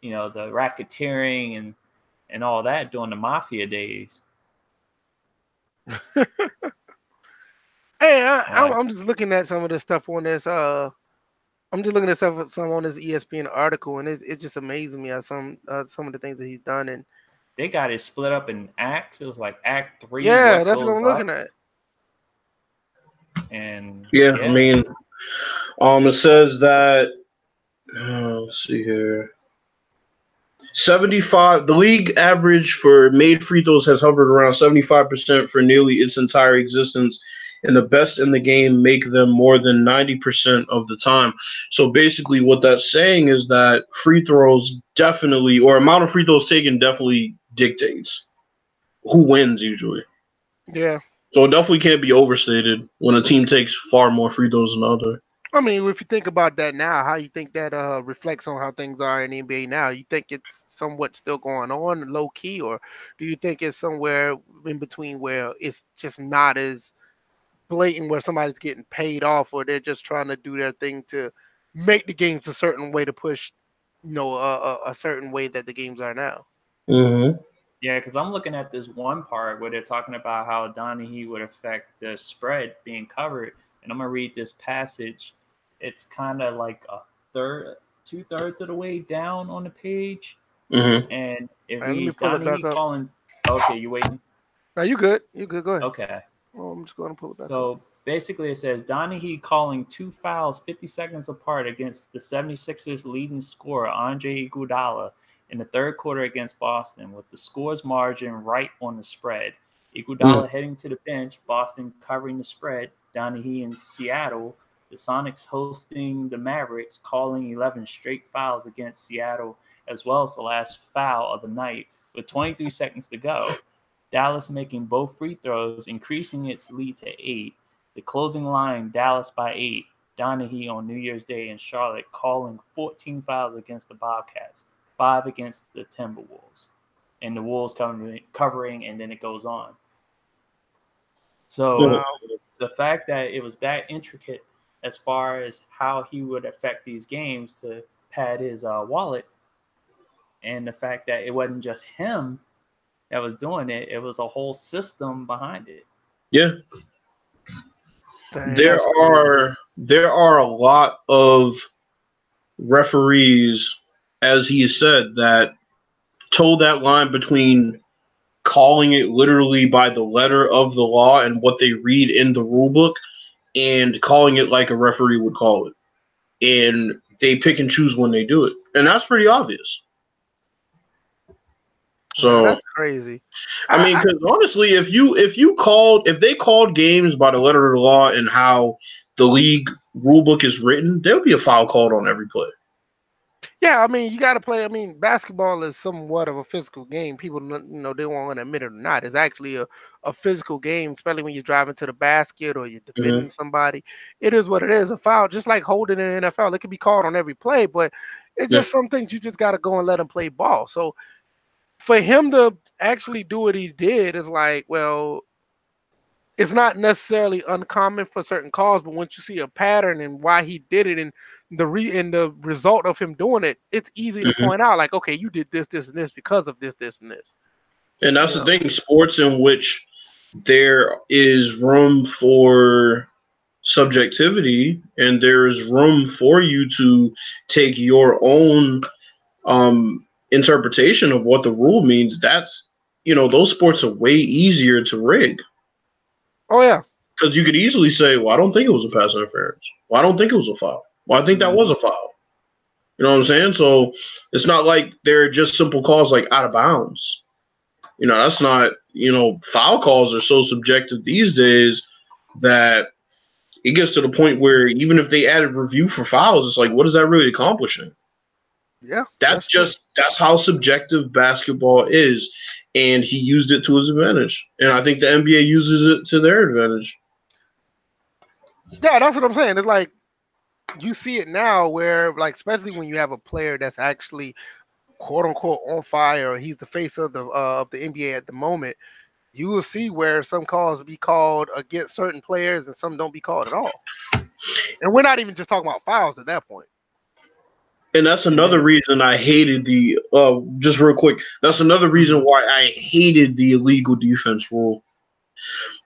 the racketeering and all that during the mafia days. Hey, I'm just looking at some of this stuff on this. I'm just looking at some on this ESPN article, and it's just amazing me at some of the things that he's done. And they got it split up in acts. It was like Act 3. Yeah, that's what I'm looking at. And I mean, it says that. Let's see here. 75. The league average for made free throws has hovered around 75% for nearly its entire existence, and the best in the game make them more than 90% of the time. So basically, what that's saying is that free throws definitely, or amount of free throws taken definitely dictates who wins usually. Yeah. So it definitely can't be overstated when a team takes far more free throws than the other. I mean, if you think about that now, how you think that reflects on how things are in the NBA now? You think it's somewhat still going on low key, or do you think it's somewhere in between where it's just not as blatant, where somebody's getting paid off, or they're just trying to do their thing to make the games a certain way to push, a certain way that the games are now? Mm-hmm. Yeah, because I'm looking at this one part where they're talking about how Donaghy would affect the spread being covered, and I'm gonna read this passage. It's kind of like 2/3 of the way down on the page, and it reads Donaghy calling. Okay, you waiting? No, you good. You good. Go ahead. Okay. Well, I'm just going to pull it back. So basically, it says Donaghy calling 2 fouls 50 seconds apart against the 76ers' leading scorer Andre Iguodala in the third quarter against Boston, with the scores margin right on the spread. Iguodala heading to the bench, Boston covering the spread. Donaghy in Seattle, the Sonics hosting the Mavericks, calling 11 straight fouls against Seattle, as well as the last foul of the night, with 23 seconds to go. Dallas making both free throws, increasing its lead to 8. The closing line, Dallas by 8. Donaghy on New Year's Day in Charlotte calling 14 fouls against the Bobcats, 5 against the Timberwolves. and the Wolves covering, and then it goes on. So the fact that it was that intricate as far as how he would affect these games to pad his wallet, and the fact that it wasn't just him that was doing it, it was a whole system behind it. Yeah. There are a lot of referees, as he said, that toe that line between calling it literally by the letter of the law and what they read in the rule book and calling it like a referee would call it. And they pick and choose when they do it. And that's pretty obvious. So that's crazy. I mean, because honestly, if they called games by the letter of the law and how the league rule book is written, there would be a foul called on every play. Yeah, I mean, you got to play. I mean, basketball is somewhat of a physical game. People, they won't want to admit it or not. It's actually a physical game, especially when you're driving to the basket or you're defending somebody. It is what it is. A foul, just like holding in the NFL, it can be called on every play, but it's just some things you just got to go and let them play ball. So for him to actually do what he did is like, well, it's not necessarily uncommon for certain calls, but once you see a pattern and why he did it and the result of him doing it, it's easy to point out, like, okay, you did this, this, and this because of this, this, and this. And that's the thing, sports in which there is room for subjectivity and there is room for you to take your own interpretation of what the rule means. That's, those sports are way easier to rig. Oh, yeah. Because you could easily say, well, I don't think it was a pass interference. Well, I don't think it was a foul. Well, I think that was a foul. You know what I'm saying? So it's not like they're just simple calls like out of bounds. That's not, foul calls are so subjective these days that it gets to the point where even if they added review for fouls, it's like, what is that really accomplishing? Yeah. That's how subjective basketball is. And he used it to his advantage. And I think the NBA uses it to their advantage. Yeah, that's what I'm saying. It's like you see it now where, like, especially when you have a player that's actually quote unquote on fire, or he's the face of the NBA at the moment, you will see where some calls be called against certain players and some don't be called at all. And we're not even just talking about fouls at that point. And that's another reason I hated just real quick, that's another reason why I hated the illegal defense rule.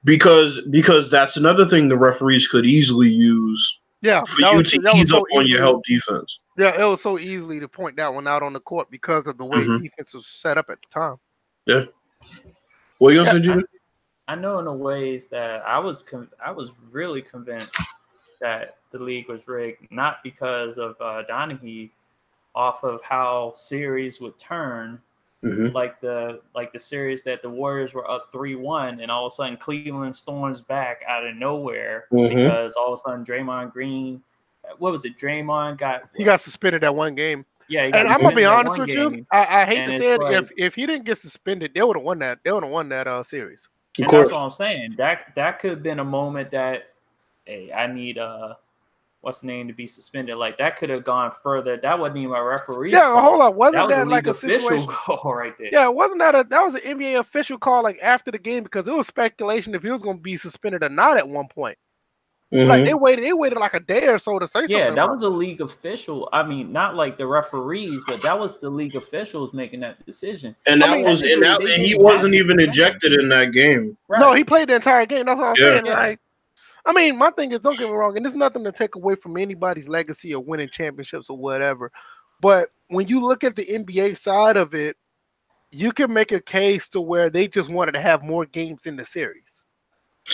Because that's another thing the referees could easily use for you to ease up on your help defense. Yeah, it was so easily to point that one out on the court because of the way defense was set up at the time. Yeah. What are you going to say, Judah? I know in the ways that I was really convinced that the league was rigged, not because of Donaghy, off of how series would turn, like the series that the Warriors were up 3-1, and all of a sudden Cleveland storms back out of nowhere because all of a sudden Draymond Green, what was it? Draymond got suspended that one game. Yeah, and I'm gonna be honest with you. I hate to say it. If he didn't get suspended, they would have won that. They would have won that series. And that's what I'm saying. That could have been a moment that, hey, I need what's the name to be suspended. Like that could have gone further. That wasn't even a referee. Yeah, hold on. Wasn't that was like a official call right there? Yeah, wasn't that was an NBA official call like after the game because it was speculation if he was going to be suspended or not at one point. Like they waited like a day or so to say something. Yeah, that was a league official. I mean, not like the referees, but that was the league officials making that decision. And he wasn't even ejected in that game. Right. No, he played the entire game. That's what I'm saying. Yeah. Like, I mean, my thing is, don't get me wrong, and there's nothing to take away from anybody's legacy of winning championships or whatever. But when you look at the NBA side of it, you can make a case to where they just wanted to have more games in the series.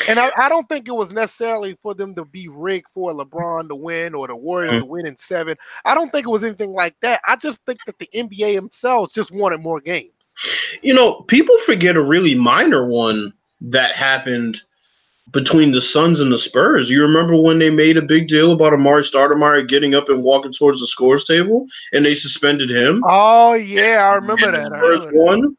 And I don't think it was necessarily for them to be rigged for LeBron to win or the Warriors to win in 7. I don't think it was anything like that. I just think that the NBA themselves just wanted more games. People forget a really minor one that happened between the Suns and the Spurs. You remember when they made a big deal about Amari Stoudemire getting up and walking towards the scores table and they suspended him? Oh, yeah, I remember that. The Spurs won?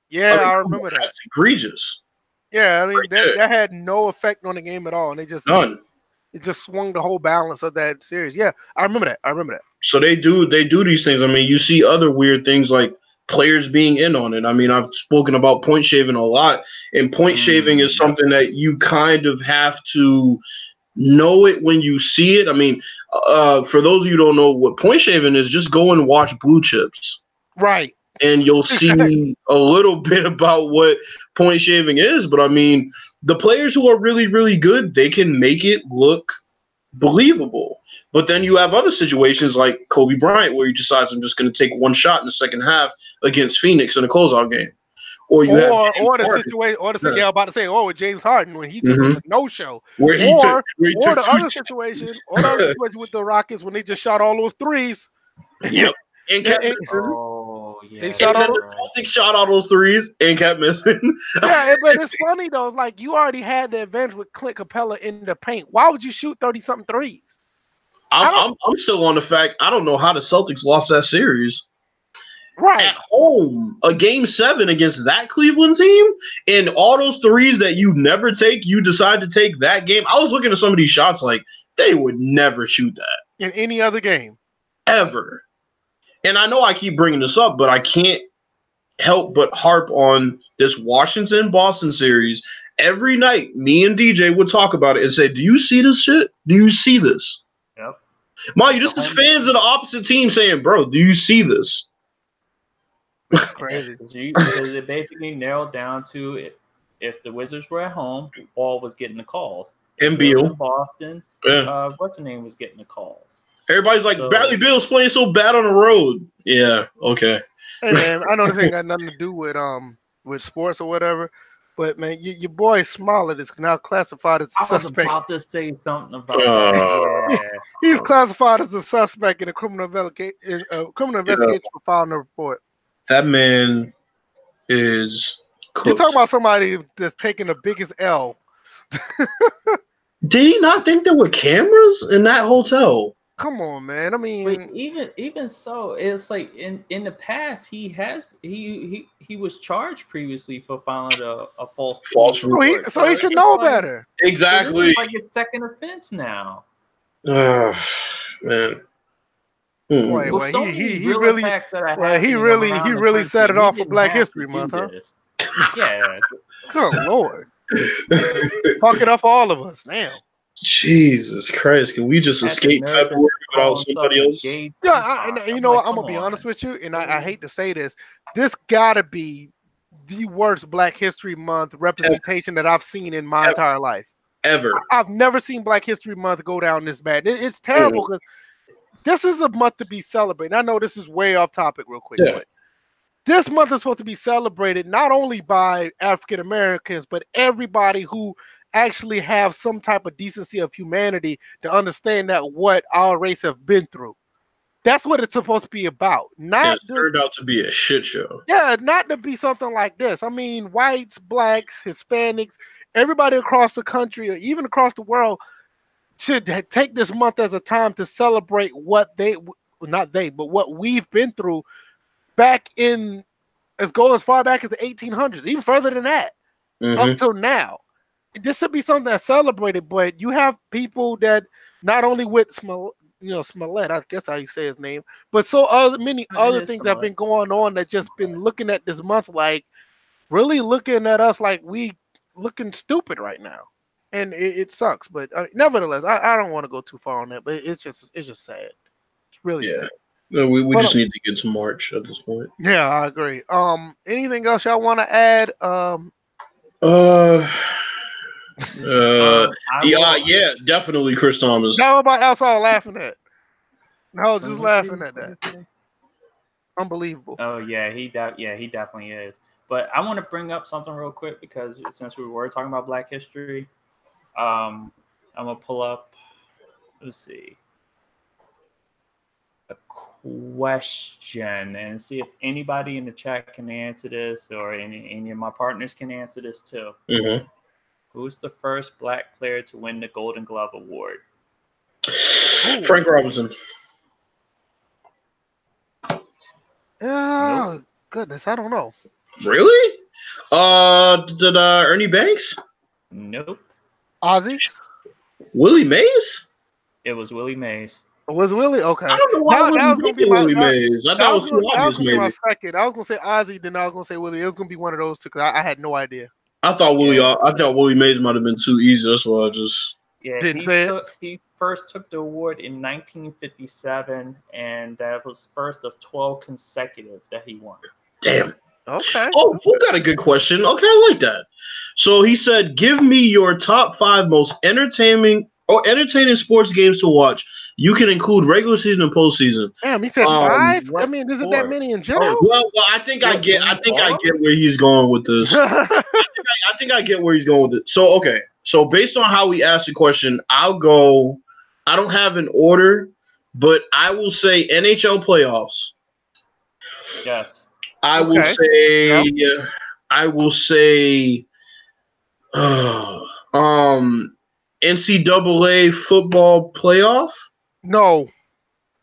Yeah, I remember that. That's egregious. Yeah, I mean, that had no effect on the game at all. And it just swung the whole balance of that series. Yeah, I remember that. So they do these things. I mean, you see other weird things like players being in on it. I mean, I've spoken about point shaving a lot, and point shaving is something that you kind of have to know it when you see it. I mean, for those of you who don't know what point shaving is, just go and watch Blue Chips. Right. And you'll see a little bit about what point shaving is. But I mean, the players who are really, really good, they can make it look believable. But then you have other situations like Kobe Bryant, where he decides I'm just going to take one shot in the second half against Phoenix in a closeout game. Or the situation, I'm about to say, with James Harden when he just a no-show, or the other situation with the Rockets when they just shot all those threes. Yep. And kept yeah. They shot all those threes and kept missing. Yeah, but it's funny though. Like you already had the advantage with Clint Capella in the paint. Why would you shoot 30-something threes? I'm still on the fact I don't know how the Celtics lost that series. Right. At home, a game 7 against that Cleveland team, and all those threes that you never take, you decide to take that game. I was looking at some of these shots like they would never shoot that in any other game ever. And I know I keep bringing this up, but I can't help but harp on this Washington-Boston series. Every night, me and DJ would talk about it and say, do you see this shit? Do you see this? Yep. Molly, this is fans of the opposite team saying, bro, do you see this? That's crazy. Because it basically narrowed down to if the Wizards were at home, Wall was getting the calls. And Beal. In Boston, what's the name was getting the calls. Everybody's like, Bradley Beal's playing so bad on the road. Yeah, okay. Hey man, I know this ain't got nothing to do with sports or whatever, but man, your boy Smollett is now classified as a suspect. I was about to say something about that. Yeah. He's classified as a suspect in a criminal investigation for filing a report. That man is cooked. You're talking about somebody that's taking the biggest L. Did he not think there were cameras in that hotel? Come on, man. I mean, even so, it's like in the past he was charged previously for filing a false report. So he should know better. Exactly. So this is like his second offense now. Man. Boy, he really set it off for Black History Month, huh? Yeah. Good Lord. Fuck it up for all of us now. Jesus Christ, can we just escape February without somebody else? Yeah, you know what? I'm going to be honest with you, and I hate to say this. This got to be the worst Black History Month representation that I've seen in my entire life. Ever. I've never seen Black History Month go down this bad. It's terrible because this is a month to be celebrated. I know this is way off topic real quick, but this month is supposed to be celebrated not only by African Americans, but everybody who actually have some type of decency of humanity to understand that what our race have been through. That's what it's supposed to be about. Not it turned out to be a shit show. Yeah, not to be something like this. I mean, whites, blacks, Hispanics, everybody across the country or even across the world should take this month as a time to celebrate what what we've been through back in as far back as the 1800s, even further than that, up till now. This should be something that's celebrated, but you have people that not only with Smollett, I guess how you say his name, but many other things that have been going on that just been looking at this month like really looking at us like we looking stupid right now, and it sucks. But nevertheless, I don't want to go too far on that, but it's just sad. It's really sad. No, we just need to get to March at this point. Yeah, I agree. Anything else y'all want to add? Yeah, definitely Chris Thomas. That's what I was laughing at. I was just laughing at that. Unbelievable. Oh yeah, he definitely is. But I want to bring up something real quick because since we were talking about Black history, I'm gonna pull up. Let's see. A question and see if anybody in the chat can answer this or any of my partners can answer this too. Who's the first Black player to win the Golden Glove Award? Frank Robinson. Oh, goodness. I don't know. Really? Did Ernie Banks? Nope. Ozzy? Willie Mays? It was Willie Mays. Was Willie okay? I don't know why That was Willie gonna be did my. Willie Mays. I thought it was too obvious, Be my maybe. second. I was gonna say Ozzy, then I was gonna say Willie. It was gonna be one of those two because I had no idea. I thought Willie Mays might have been too easy. That's why I just he first took the award in 1957, and that was first of 12 consecutive that he won. Damn. Okay. Oh, who got a good question? Okay, I like that. So he said, "Give me your top 5 most entertaining sports games to watch. You can include regular season and postseason." Damn, he said 5. I mean, isn't that many in general? Well, I think I get where he's going with this. I think I get where he's going with it. So okay, so based on how we asked the question, I'll go. I don't have an order, but I will say NHL playoffs. Yes. I will say NCAA football playoff. No.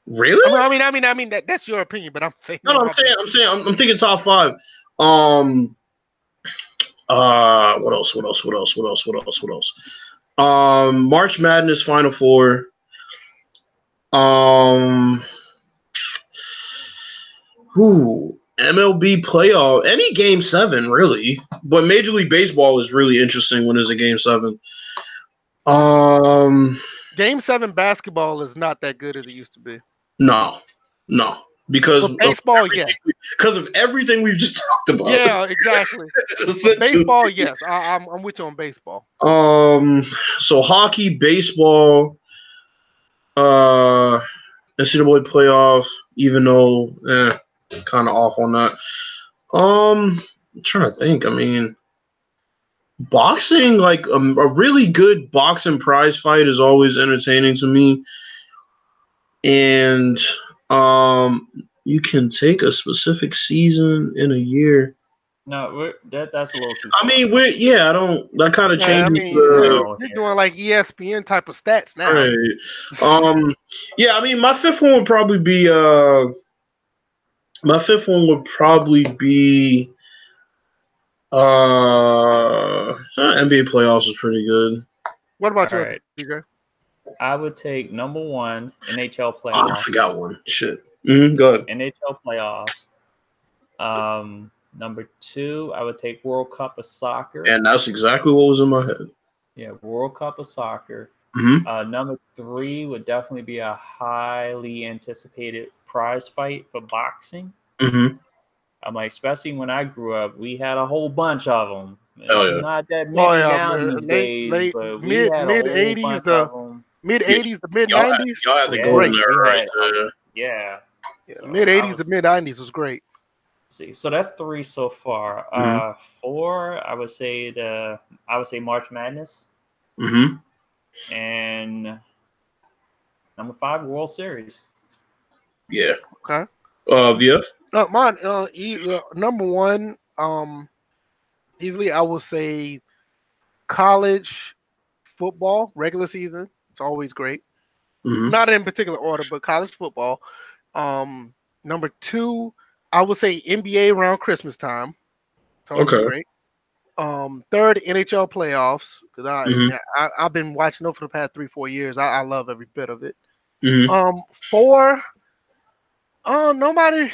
Really? I mean that's your opinion, but I'm saying I'm thinking top 5. What else? March Madness Final Four. MLB playoff, any Game 7 really, but Major League Baseball is really interesting when there's a Game 7. Game 7 basketball is not that good as it used to be. No, because baseball, yes, because of everything we've just talked about. Yeah, exactly. Baseball, yes, I'm with you on baseball. So hockey, baseball, NCAA playoff, even though kind of off on that. I'm trying to think. I mean, boxing, like a really good boxing prize fight is always entertaining to me. And you can take a specific season in a year. No, that's a little too far. I mean, that kind of changes. You're doing like ESPN type of stats now. Right. Yeah, I mean, my fifth one would probably be NBA playoffs is pretty good. What about you, DJ? I would take number 1 NHL playoffs. Oh, I forgot one. Shit. Go ahead. NHL playoffs. Number 2, I would take World Cup of Soccer. And that's exactly what was in my head. Yeah, World Cup of Soccer. Mm-hmm. Number 3 would definitely be a highly anticipated prize fight for boxing. Mm-hmm. I'm like, especially when I grew up, we had a whole bunch of them. Not that many down these days, but we had mid 80s, the mid 80s, the mid 90s. Y'all had the golden era, right? Yeah. So mid 80s to mid 90s was great. See, so that's 3 so far. 4, I would say March Madness. Mm-hmm. And number 5, World Series. Yeah. Okay. VF. Mine. Number 1. Easily, I will say college football regular season. It's always great. Mm-hmm. Not in particular order, but college football. Number 2, I would say NBA around Christmas time. It's always great. 3rd, NHL playoffs, because I've been watching them for the past 3-4 years. I love every bit of it. Mm-hmm. 4, nobody.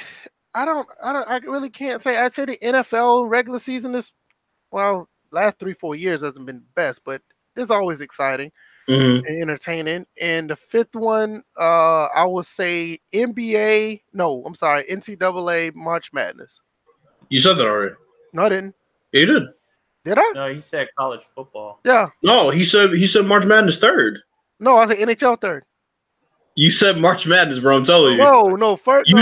I really can't say. I'd say the NFL regular season is, well, last 3-4 years hasn't been the best, but it's always exciting and entertaining. And the 5th one, I would say NCAA March Madness. You said that already. No, I didn't. You did. Did I? No, he said college football. Yeah. No, he said March Madness 3rd. No, I said NHL 3rd. You said March Madness, bro. I'm telling you. No, first. You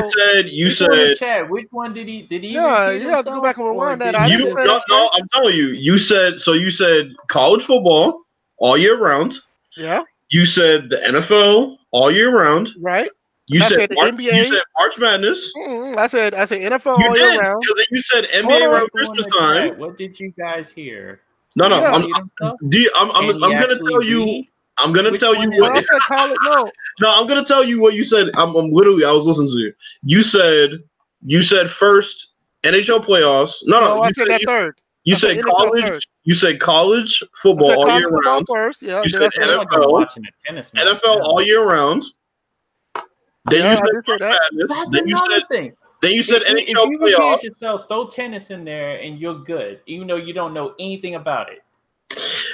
said. Chat. Which one did he? Yeah, you have to go back and rewind that. No, I'm telling you. You said college football all year round. Yeah. You said the NFL all year round. Right. You said NBA. You said March Madness. I said NFL all year round. Because you said NBA around Christmas time. What did you guys hear? No. I'm gonna tell you. I'm gonna tell you what. I said college. No, I'm gonna tell you what you said. I'm literally. I was listening to you. You said first NHL playoffs. No. I said that 3rd. You said college. Third. You said college football all year round. First, yeah. You said NFL. Watching a tennis match. NFL all year round. Then Yeah, you I said did say that. Madness. That's Then you another said thing. NHL If you repeat playoff. yourself, throw tennis in there, and you're good, even though you don't know anything about it.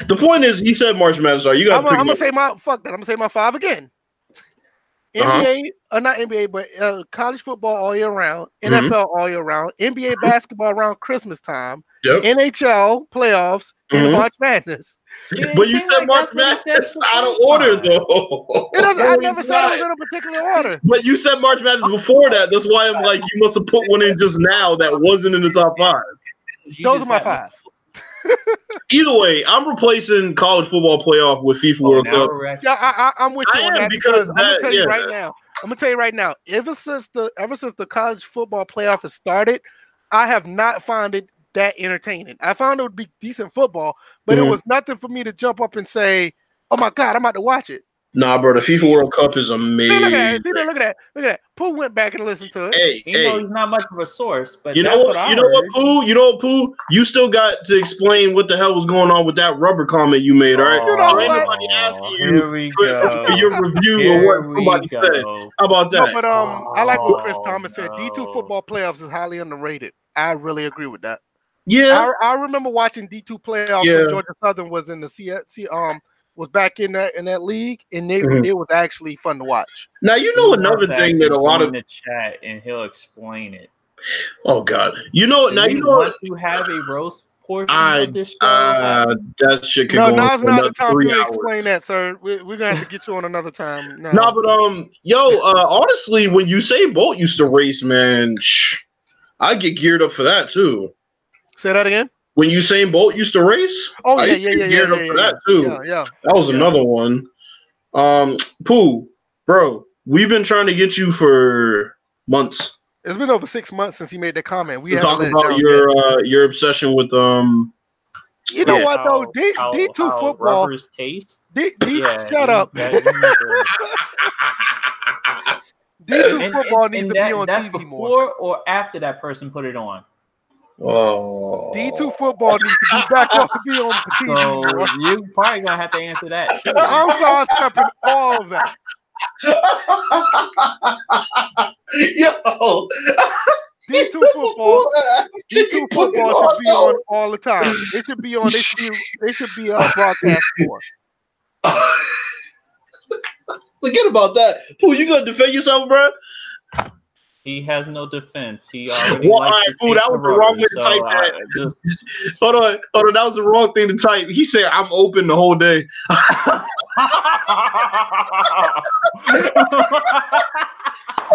The point is, he said March Madness. You got. I'm gonna say my fuck that. I'm gonna say my 5 again. NBA, not NBA, but college football all year round, NFL all year round, NBA basketball around Christmas time, NHL playoffs, and March Madness. But you said March Madness out of order, though. I never said it was in a particular order. But you said March Madness before that. That's why I'm like, you must have put one in just now that wasn't in the top 5. Those are my 5. Either way, I'm replacing college football playoff with FIFA World Cup. Yeah, I'm with you on that because I'm gonna tell you right now. I'm gonna tell you right now. Ever since the college football playoff has started, I have not found it that entertaining. I found it would be decent football, but it was nothing for me to jump up and say, "Oh my god, I'm about to watch it." Nah, bro, the FIFA World Cup is amazing. See, look at that. Pooh went back and listened to it. Hey, he's not much of a source, but you know what, Pooh? You know what, Pooh? You still got to explain what the hell was going on with that rubber comment you made, all right? You know what? Nobody asking you for your review of what somebody said. How about that? No, but I like what Chris Thomas said. D2 football playoffs is highly underrated. I really agree with that. Yeah, I remember watching D2 playoffs when Georgia Southern was in the was back in that league, and it was actually fun to watch. Now you know another thing that a lot of in the chat, and he'll explain it. Oh God, you know now you know want to have a roast portion of this show. That shit could go on now's for not another the time 3 to hours. explain that, sir. We're gonna have to get you on another time. No, but honestly, when Usain Bolt used to race, man, I get geared up for that too. Say that again. When Usain Bolt used to race, I used to get geared up for that too. Yeah. That was another one. Pooh, bro, we've been trying to get you for months. It's been over 6 months since he made that comment. We talk about your obsession with You know what though? D2 football. Rubbers taste. Shut up. D2 football needs to be on that's TV before more. or after that person put it on. Oh, D2 football needs to be back on TV more. So you're probably gonna have to answer that too. I'm sorry, stepping all of that. Yo, D2 football should be on all the time. It should be on. They should be broadcast for. Forget about that. Pooh, you gonna defend yourself, bro? He has no defense. He already Pooh, that was the wrong way to type that. Hold on, that was the wrong thing to type. He said, "I'm open the whole day."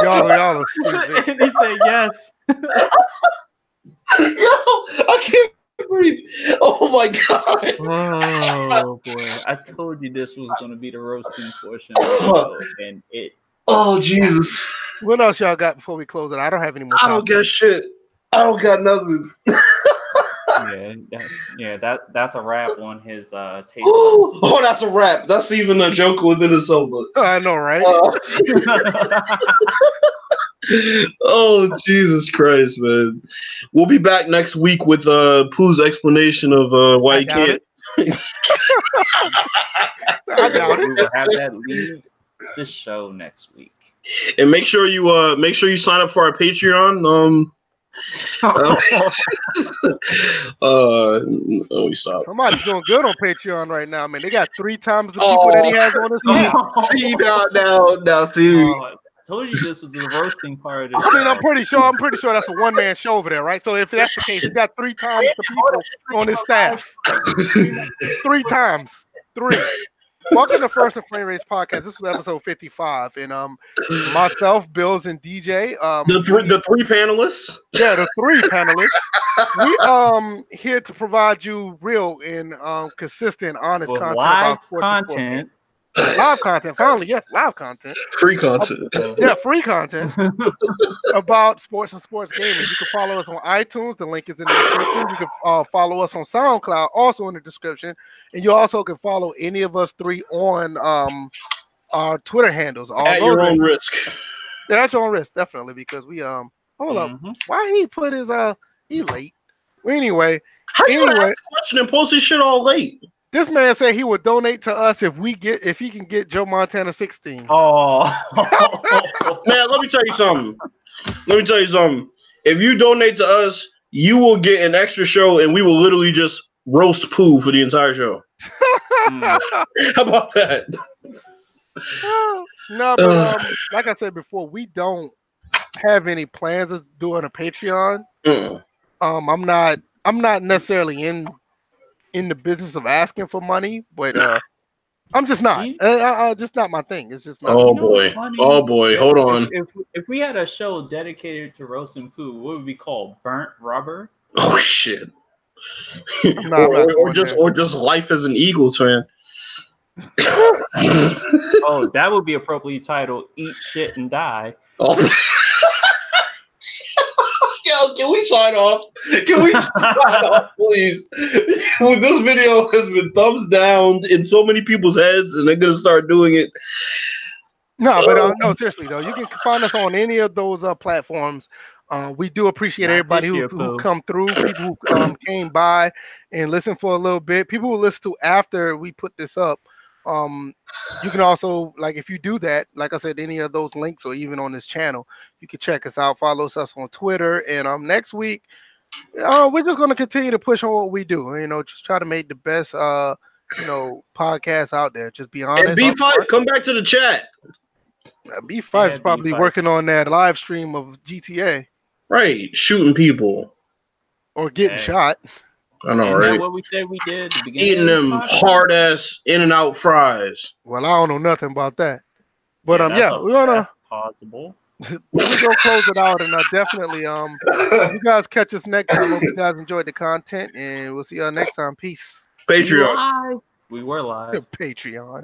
Y'all are stupid. And he said yes. Yo, I can't breathe. Oh my god. Oh boy. I told you this was gonna be the roasting portion of the show, and it. Oh Jesus. What else y'all got before we close it? I don't have any more. I don't got shit. I don't got nothing. That's a wrap on his taste. Oh, that's a wrap. That's even a joke within itself. I know, right? Oh, Jesus Christ, man. We'll be back next week with Pooh's explanation of why he can't. I doubt it. We will have that lead the show next week. And make sure you sign up for our Patreon. We stop. Somebody's doing good on Patreon right now, man. They got 3 times the people that he has on his page. See now, see. I told you this was the roasting part of the I mean, I'm pretty sure that's a one-man show over there, right? So if that's the case, he got 3 times the people on his staff. 3 times. 3. Welcome to First and Framerates Podcast. This was episode 55, and myself, Bills, and DJ. The three panelists. Yeah, the 3 panelists. We here to provide you real and consistent, honest content about sports content. Live content, finally, yes, live content. Free content. Free content about sports and sports gaming. You can follow us on iTunes. The link is in the description. You can follow us on SoundCloud, also in the description. And you also can follow any of us 3 on our Twitter handles. At your own risk. Yeah, at your own risk, definitely, because we hold up. Why he put his he late? Well, anyway, how you ask a question and post his shit all late? This man said he would donate to us if he can get Joe Montana 16. Oh, Man, let me tell you something. If you donate to us, you will get an extra show, and we will literally just roast Pooh for the entire show. How about that? No, but like I said before, we don't have any plans of doing a Patreon. I'm not necessarily in the business of asking for money, but I'm just not. Just not my thing. It's just not. Oh boy. Hold on. If we had a show dedicated to roasting food, what would we call Burnt Rubber? Oh shit. Or just life as an Eagles fan. Oh, that would be appropriately titled "Eat Shit and Die." Oh. Yo, can we sign off? Please? This video has been thumbs down in so many people's heads, and they're gonna start doing it. No, but no, seriously though, you can find us on any of those platforms. We do appreciate everybody who come through, people who came by and listened for a little bit, people who listen to after we put this up. You can also, like, if you do that, like I said, any of those links or even on this channel, you can check us out, follow us on Twitter, and next week, we're just going to continue to push on what we do, just try to make the best podcast out there. Just be honest. And B5, come back to the chat. B5 is probably working on that live stream of GTA. Right, shooting people. Or getting shot. I know, right? What we said we did at the beginning. Eating them hard-ass In-N-Out fries. Well, I don't know nothing about that. But we're gonna possible. We're gonna close it out, and definitely you guys catch us next time. Hope you guys enjoyed the content, and we'll see y'all next time. Peace. Patreon. We were live. Patreon.